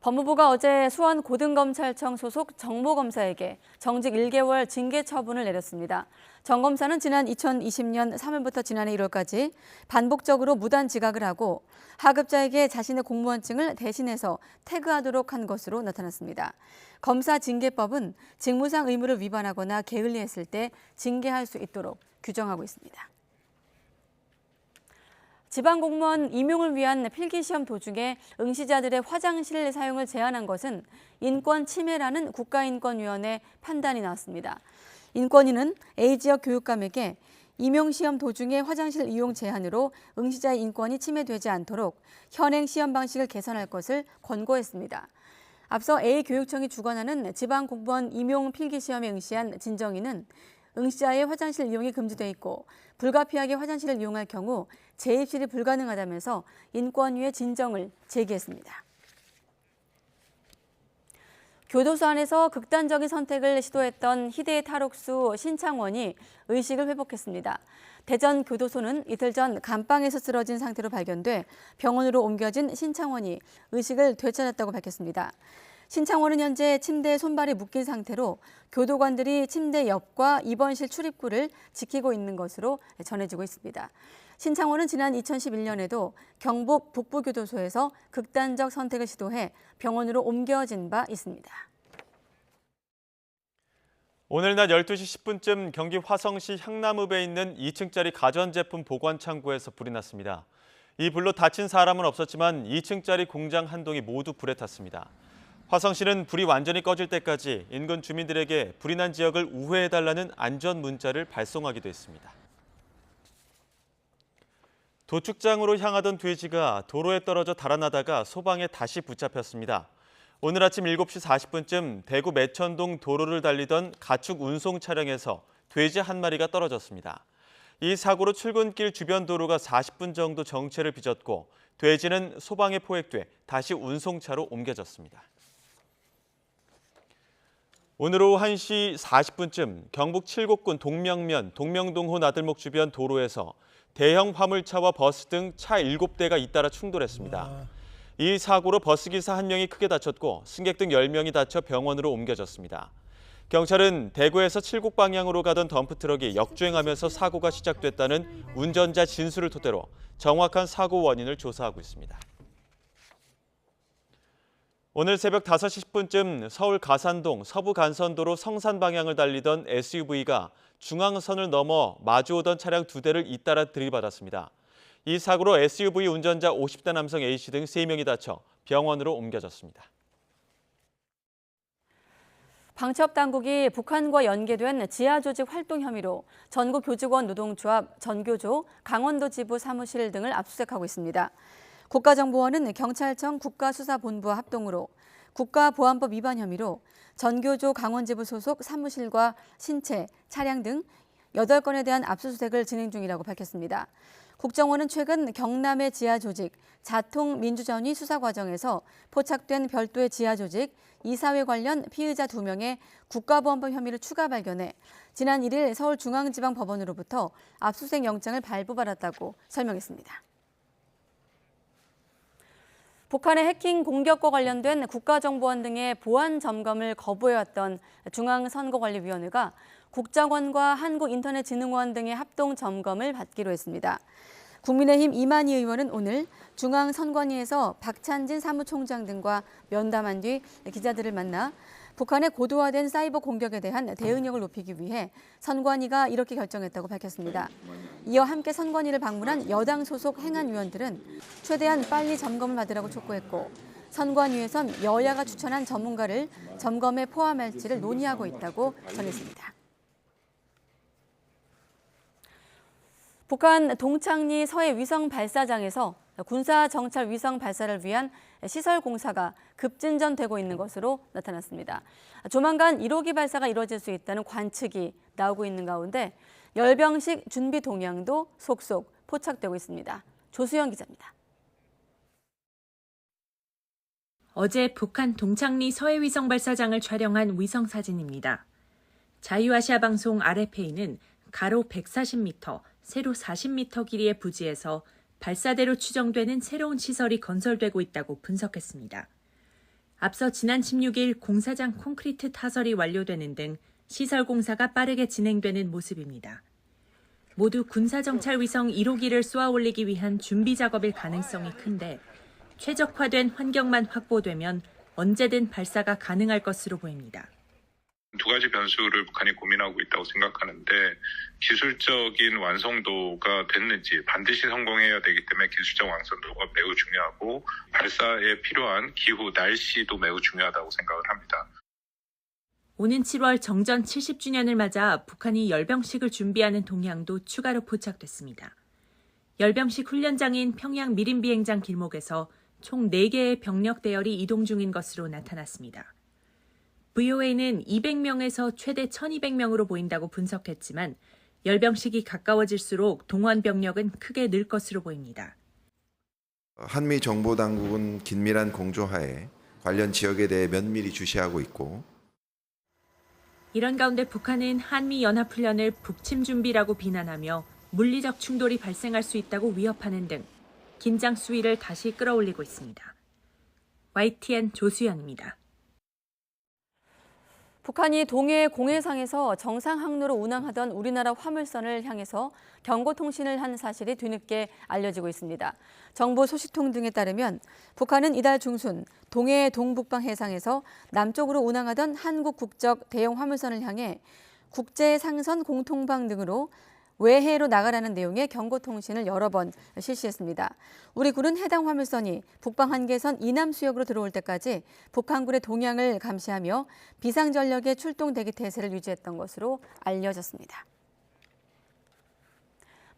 법무부가 어제 수원고등검찰청 소속 정모검사에게 정직 1개월 징계 처분을 내렸습니다. 정 검사는 지난 2020년 3월부터 지난해 1월까지 반복적으로 무단 지각을 하고 하급자에게 자신의 공무원증을 대신해서 태그하도록 한 것으로 나타났습니다. 검사 징계법은 직무상 의무를 위반하거나 게을리했을 때 징계할 수 있도록 규정하고 있습니다. 지방공무원 임용을 위한 필기시험 도중에 응시자들의 화장실 사용을 제한한 것은 인권 침해라는 국가인권위원회 판단이 나왔습니다. 인권위는 A지역 교육감에게 임용시험 도중에 화장실 이용 제한으로 응시자의 인권이 침해되지 않도록 현행 시험 방식을 개선할 것을 권고했습니다. 앞서 A교육청이 주관하는 지방공무원 임용 필기시험에 응시한 진정인은 응시자의 화장실 이용이 금지돼 있고 불가피하게 화장실을 이용할 경우 재입실이 불가능하다면서 인권위에 진정을 제기했습니다. 교도소 안에서 극단적인 선택을 시도했던 희대의 탈옥수 신창원이 의식을 회복했습니다. 대전 교도소는 이틀 전 감방에서 쓰러진 상태로 발견돼 병원으로 옮겨진 신창원이 의식을 되찾았다고 밝혔습니다. 신창원은 현재 침대에 손발이 묶인 상태로 교도관들이 침대 옆과 입원실 출입구를 지키고 있는 것으로 전해지고 있습니다. 신창원은 지난 2011년에도 경북 북부교도소에서 극단적 선택을 시도해 병원으로 옮겨진 바 있습니다. 오늘 낮 12시 10분쯤 경기 화성시 향남읍에 있는 2층짜리 가전제품 보관 창고에서 불이 났습니다. 이 불로 다친 사람은 없었지만 2층짜리 공장 한 동이 모두 불에 탔습니다. 화성시는 불이 완전히 꺼질 때까지 인근 주민들에게 불이 난 지역을 우회해달라는 안전 문자를 발송하기도 했습니다. 도축장으로 향하던 돼지가 도로에 떨어져 달아나다가 소방에 다시 붙잡혔습니다. 오늘 아침 7시 40분쯤 대구 매천동 도로를 달리던 가축 운송 차량에서 돼지 한 마리가 떨어졌습니다. 이 사고로 출근길 주변 도로가 40분 정도 정체를 빚었고 돼지는 소방에 포획돼 다시 운송차로 옮겨졌습니다. 오늘 오후 1시 40분쯤 경북 칠곡군 동명면 동명동호 나들목 주변 도로에서 대형 화물차와 버스 등 차 7대가 잇따라 충돌했습니다. 이 사고로 버스기사 1명이 크게 다쳤고 승객 등 10명이 다쳐 병원으로 옮겨졌습니다. 경찰은 대구에서 칠곡 방향으로 가던 덤프트럭이 역주행하면서 사고가 시작됐다는 운전자 진술을 토대로 정확한 사고 원인을 조사하고 있습니다. 오늘 새벽 5시 10분쯤 서울 가산동 서부간선도로 성산 방향을 달리던 SUV가 중앙선을 넘어 마주오던 차량 2대를 잇따라 들이받았습니다. 이 사고로 SUV 운전자 50대 남성 A씨 등 3명이 다쳐 병원으로 옮겨졌습니다. 방첩당국이 북한과 연계된 지하조직 활동 혐의로 전국교직원 노동조합 전교조 강원도 지부 사무실 등을 압수수색하고 있습니다. 국가정보원은 경찰청 국가수사본부와 합동으로 국가보안법 위반 혐의로 전교조 강원지부 소속 사무실과 신체, 차량 등 8건에 대한 압수수색을 진행 중이라고 밝혔습니다. 국정원은 최근 경남의 지하조직 자통민주전이 수사 과정에서 포착된 별도의 지하조직 이사회 관련 피의자 2명의 국가보안법 혐의를 추가 발견해 지난 1일 서울중앙지방법원으로부터 압수수색 영장을 발부받았다고 설명했습니다. 북한의 해킹 공격과 관련된 국가정보원 등의 보안 점검을 거부해왔던 중앙선거관리위원회가 국정원과 한국인터넷진흥원 등의 합동 점검을 받기로 했습니다. 국민의힘 이만희 의원은 오늘 중앙선관위에서 박찬진 사무총장 등과 면담한 뒤 기자들을 만나 북한의 고도화된 사이버 공격에 대한 대응력을 높이기 위해 선관위가 이렇게 결정했다고 밝혔습니다. 이어 함께 선관위를 방문한 여당 소속 행안위원들은 최대한 빨리 점검을 받으라고 촉구했고 선관위에선 여야가 추천한 전문가를 점검에 포함할지를 논의하고 있다고 전했습니다. 북한 동창리 서해 위성 발사장에서 군사 정찰 위성 발사를 위한 시설 공사가 급진전되고 있는 것으로 나타났습니다. 조만간 1호기 발사가 이루어질 수 있다는 관측이 나오고 있는 가운데 열병식 준비 동향도 속속 포착되고 있습니다. 조수영 기자입니다. 어제 북한 동창리 서해 위성 발사장을 촬영한 위성 사진입니다. 자유아시아 방송 RFA는 가로 140m, 세로 40m 길이의 부지에서 발사대로 추정되는 새로운 시설이 건설되고 있다고 분석했습니다. 앞서 지난 16일 공사장 콘크리트 타설이 완료되는 등 시설 공사가 빠르게 진행되는 모습입니다. 모두 군사정찰위성 1호기를 쏘아 올리기 위한 준비 작업일 가능성이 큰데 최적화된 환경만 확보되면 언제든 발사가 가능할 것으로 보입니다. 두 가지 변수를 북한이 고민하고 있다고 생각하는데 기술적인 완성도가 됐는지 반드시 성공해야 되기 때문에 기술적 완성도가 매우 중요하고 발사에 필요한 기후, 날씨도 매우 중요하다고 생각을 합니다. 오는 7월 정전 70주년을 맞아 북한이 열병식을 준비하는 동향도 추가로 포착됐습니다. 열병식 훈련장인 평양 미림비행장 길목에서 총 4개의 병력 대열이 이동 중인 것으로 나타났습니다. VOA는 200명에서 최대 1200명으로 보인다고 분석했지만 열병식이 가까워질수록 동원 병력은 크게 늘 것으로 보입니다. 한미 정보당국은 긴밀한 공조하에 관련 지역에 대해 면밀히 주시하고 있고 이런 가운데 북한은 한미 연합훈련을 북침 준비라고 비난하며 물리적 충돌이 발생할 수 있다고 위협하는 등 긴장 수위를 다시 끌어올리고 있습니다. YTN 조수연입니다. 북한이 동해 공해상에서 정상 항로로 운항하던 우리나라 화물선을 향해서 경고통신을 한 사실이 뒤늦게 알려지고 있습니다. 정부 소식통 등에 따르면 북한은 이달 중순 동해 동북방 해상에서 남쪽으로 운항하던 한국 국적 대형 화물선을 향해 국제상선 공통방 등으로 외해로 나가라는 내용의 경고통신을 여러 번 실시했습니다. 우리 군은 해당 화물선이 북방 한계선 이남 수역으로 들어올 때까지 북한군의 동향을 감시하며 비상전력의 출동 대기 태세를 유지했던 것으로 알려졌습니다.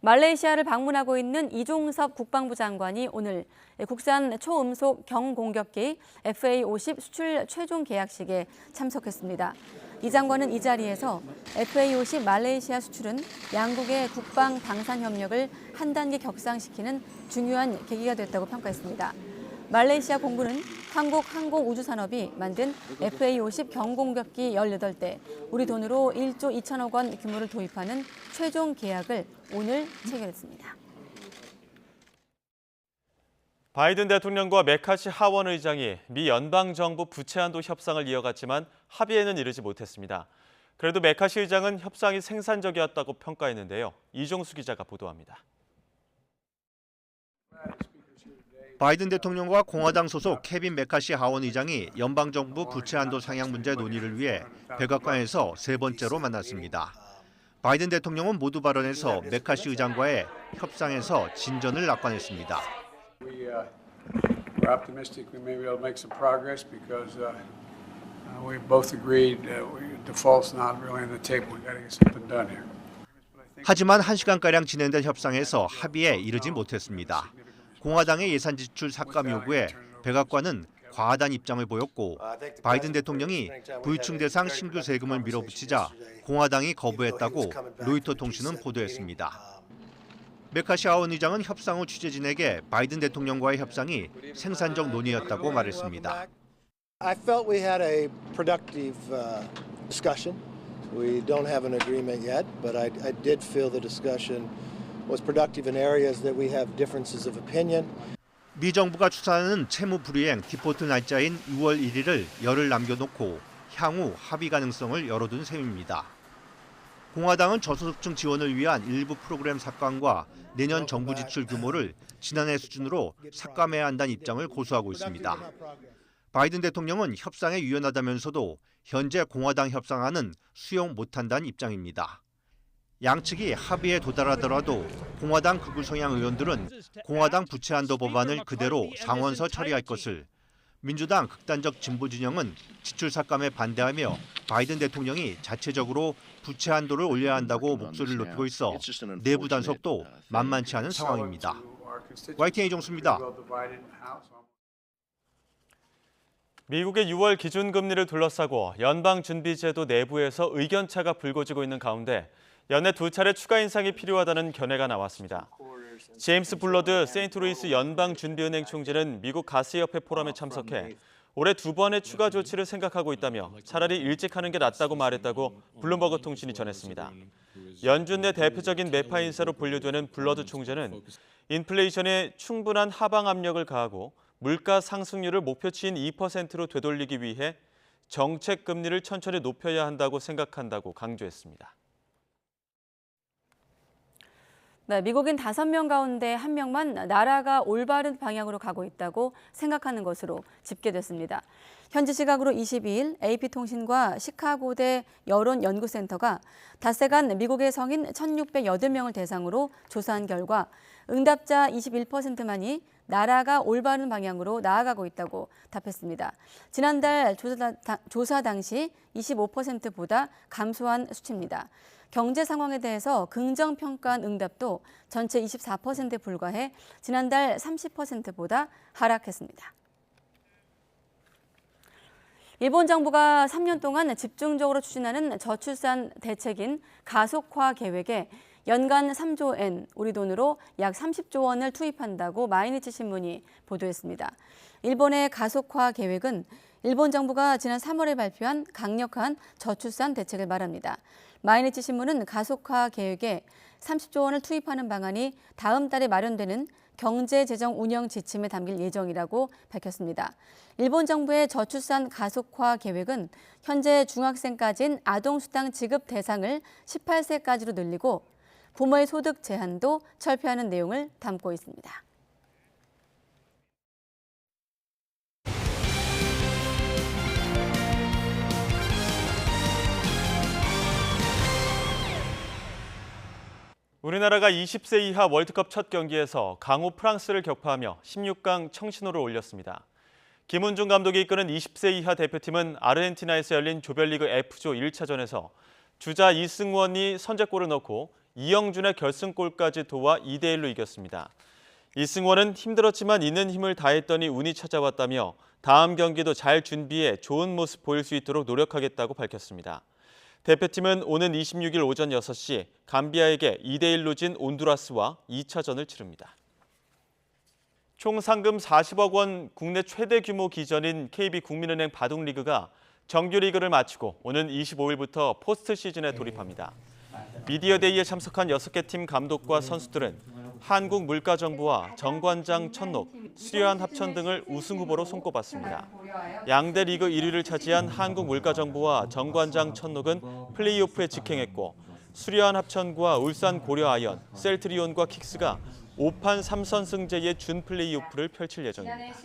말레이시아를 방문하고 있는 이종섭 국방부 장관이 오늘 국산 초음속 경공격기 FA-50 수출 최종 계약식에 참석했습니다. 이 장관은 이 자리에서 FA-50 말레이시아 수출은 양국의 국방 방산 협력을 한 단계 격상시키는 중요한 계기가 됐다고 평가했습니다. 말레이시아 공군은 한국 항공우주산업이 만든 FA-50 경공격기 18대, 우리 돈으로 1조 2천억 원 규모를 도입하는 최종 계약을 오늘 체결했습니다. 바이든 대통령과 메카시 하원 의장이 미 연방정부 부채 한도 협상을 이어갔지만 합의에는 이르지 못했습니다. 그래도 메카시 의장은 협상이 생산적이었다고 평가했는데요. 이종수 기자가 보도합니다. 바이든 대통령과 공화당 소속 케빈 메카시 하원 의장이 연방정부 부채 한도 상향 문제 논의를 위해 백악관에서 세 번째로 만났습니다. 바이든 대통령은 모두 발언에서 메카시 의장과의 협상에서 진전을 낙관했습니다. We're optimistic we may be able to make some progress because we both agreed default's not really on the table. We got to get something done here. 하지만 1시간가량 진행된 협상에서 합의에 이르지 못했습니다. 공화당의 예산 지출 삭감 요구에 백악관은 과하다는 입장을 보였고 바이든 대통령이 부유층 대상 신규 세금을 밀어붙이자 공화당이 거부했다고 로이터 통신은 보도했습니다. 메카시 하원 의장은 협상 후 취재진에게 바이든 대통령과의 협상이 생산적 논의였다고 말했습니다. I felt we had a productive discussion. We don't have an agreement yet, but I did feel the discussion was productive in areas that we have differences of opinion. 미 정부가 추산하는 채무 불이행 디포트 날짜인 6월 1일을 열흘 남겨놓고 향후 합의 가능성을 열어둔 셈입니다. 공화당은 저소득층 지원을 위한 일부 프로그램 삭감과 내년 정부 지출 규모를 지난해 수준으로 삭감해야 한다는 입장을 고수하고 있습니다. 바이든 대통령은 협상에 유연하다면서도 현재 공화당 협상안은 수용 못한다는 입장입니다. 양측이 합의에 도달하더라도 공화당 극우 성향 의원들은 공화당 부채 한도 법안을 그대로 상원서 처리할 것을, 민주당 극단적 진보 진영은 지출 삭감에 반대하며 바이든 대통령이 자체적으로 부채 한도를 올려야 한다고 목소리를 높이고 있어 내부 단속도 만만치 않은 상황입니다. YTN 이종수입니다. 미국의 6월 기준금리를 둘러싸고 연방준비제도 내부에서 의견차가 불거지고 있는 가운데 연내 2차례 추가 인상이 필요하다는 견해가 나왔습니다. 제임스 블러드 세인트루이스 연방준비은행 총재는 미국 가스협회 포럼에 참석해 올해 2번의 추가 조치를 생각하고 있다며 차라리 일찍 하는 게 낫다고 말했다고 블룸버그 통신이 전했습니다. 연준 내 대표적인 매파 인사로 분류되는 블러드 총재는 인플레이션에 충분한 하방 압력을 가하고 물가 상승률을 목표치인 2%로 되돌리기 위해 정책 금리를 천천히 높여야 한다고 생각한다고 강조했습니다. 네, 미국인 5명 가운데 1명만 나라가 올바른 방향으로 가고 있다고 생각하는 것으로 집계됐습니다. 현지 시각으로 22일 AP통신과 시카고대 여론연구센터가 닷새간 미국의 성인 1,608명을 대상으로 조사한 결과 응답자 21%만이 나라가 올바른 방향으로 나아가고 있다고 답했습니다. 지난달 조사 당시 25%보다 감소한 수치입니다. 경제 상황에 대해서 긍정평가한 응답도 전체 24%에 불과해 지난달 30%보다 하락했습니다. 일본 정부가 3년 동안 집중적으로 추진하는 저출산 대책인 가속화 계획에 연간 3조 엔, 우리 돈으로 약 30조 원을 투입한다고 마이니치 신문이 보도했습니다. 일본의 가속화 계획은 일본 정부가 지난 3월에 발표한 강력한 저출산 대책을 말합니다. 마이니치 신문은 가속화 계획에 30조 원을 투입하는 방안이 다음 달에 마련되는 경제재정 운영 지침에 담길 예정이라고 밝혔습니다. 일본 정부의 저출산 가속화 계획은 현재 중학생까지인 아동수당 지급 대상을 18세까지로 늘리고 부모의 소득 제한도 철폐하는 내용을 담고 있습니다. 우리나라가 20세 이하 월드컵 첫 경기에서 강호 프랑스를 격파하며 16강 청신호를 올렸습니다. 김은중 감독이 이끄는 20세 이하 대표팀은 아르헨티나에서 열린 조별리그 F조 1차전에서 주자 이승원이 선제골을 넣고 이영준의 결승골까지 도와 2대1로 이겼습니다. 이승원은 힘들었지만 있는 힘을 다했더니 운이 찾아왔다며 다음 경기도 잘 준비해 좋은 모습 보일 수 있도록 노력하겠다고 밝혔습니다. 대표팀은 오는 26일 오전 6시 감비아에게 2대1로 진 온두라스와 2차전을 치릅니다. 총 상금 40억 원 국내 최대 규모 기전인 KB국민은행 바둑리그가 정규리그를 마치고 오는 25일부터 포스트 시즌에 돌입합니다. 미디어데이에 참석한 6개 팀 감독과 선수들은 한국물가정보와 정관장 천녹, 수려한 합천 등을 우승 후보로 손꼽았습니다. 양대 리그 1위를 차지한 한국물가정보와 정관장 천녹은 플레이오프에 직행했고 수려한 합천과 울산 고려아연, 셀트리온과 킥스가 5판 3선승제의 준 플레이오프를 펼칠 예정입니다.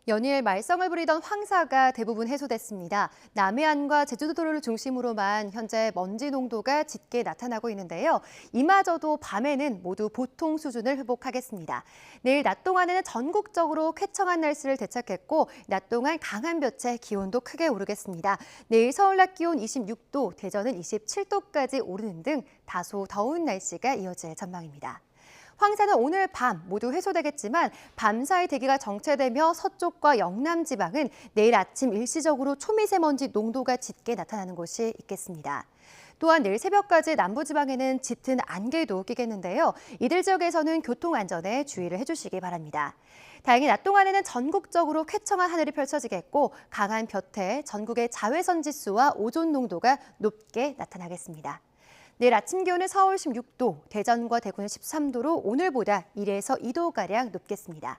연일 말썽을 부리던 황사가 대부분 해소됐습니다. 남해안과 제주도를 중심으로만 현재 먼지 농도가 짙게 나타나고 있는데요. 이마저도 밤에는 모두 보통 수준을 회복하겠습니다. 내일 낮 동안에는 전국적으로 쾌청한 날씨를 되찾겠고 낮 동안 강한 볕에 기온도 크게 오르겠습니다. 내일 서울 낮 기온 26도, 대전은 27도까지 오르는 등 다소 더운 날씨가 이어질 전망입니다. 황사는 오늘 밤 모두 해소되겠지만 밤사이 대기가 정체되며 서쪽과 영남 지방은 내일 아침 일시적으로 초미세먼지 농도가 짙게 나타나는 곳이 있겠습니다. 또한 내일 새벽까지 남부지방에는 짙은 안개도 끼겠는데요. 이들 지역에서는 교통안전에 주의를 해주시기 바랍니다. 다행히 낮 동안에는 전국적으로 쾌청한 하늘이 펼쳐지겠고 강한 볕에 전국의 자외선 지수와 오존 농도가 높게 나타나겠습니다. 내일 아침 기온은 서울 16도, 대전과 대구는 13도로 오늘보다 1에서 2도가량 높겠습니다.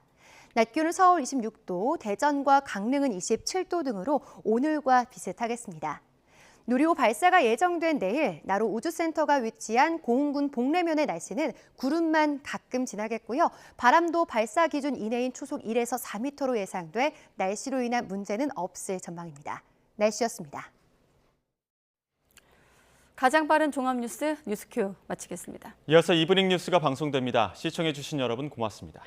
낮 기온은 서울 26도, 대전과 강릉은 27도 등으로 오늘과 비슷하겠습니다. 누리호 발사가 예정된 내일 나로 우주센터가 위치한 고흥군 복례면의 날씨는 구름만 가끔 지나겠고요. 바람도 발사 기준 이내인 초속 1에서 4m로 예상돼 날씨로 인한 문제는 없을 전망입니다. 날씨였습니다. 가장 빠른 종합뉴스 뉴스큐 마치겠습니다. 이어서 이브닝 뉴스가 방송됩니다. 시청해주신 여러분 고맙습니다.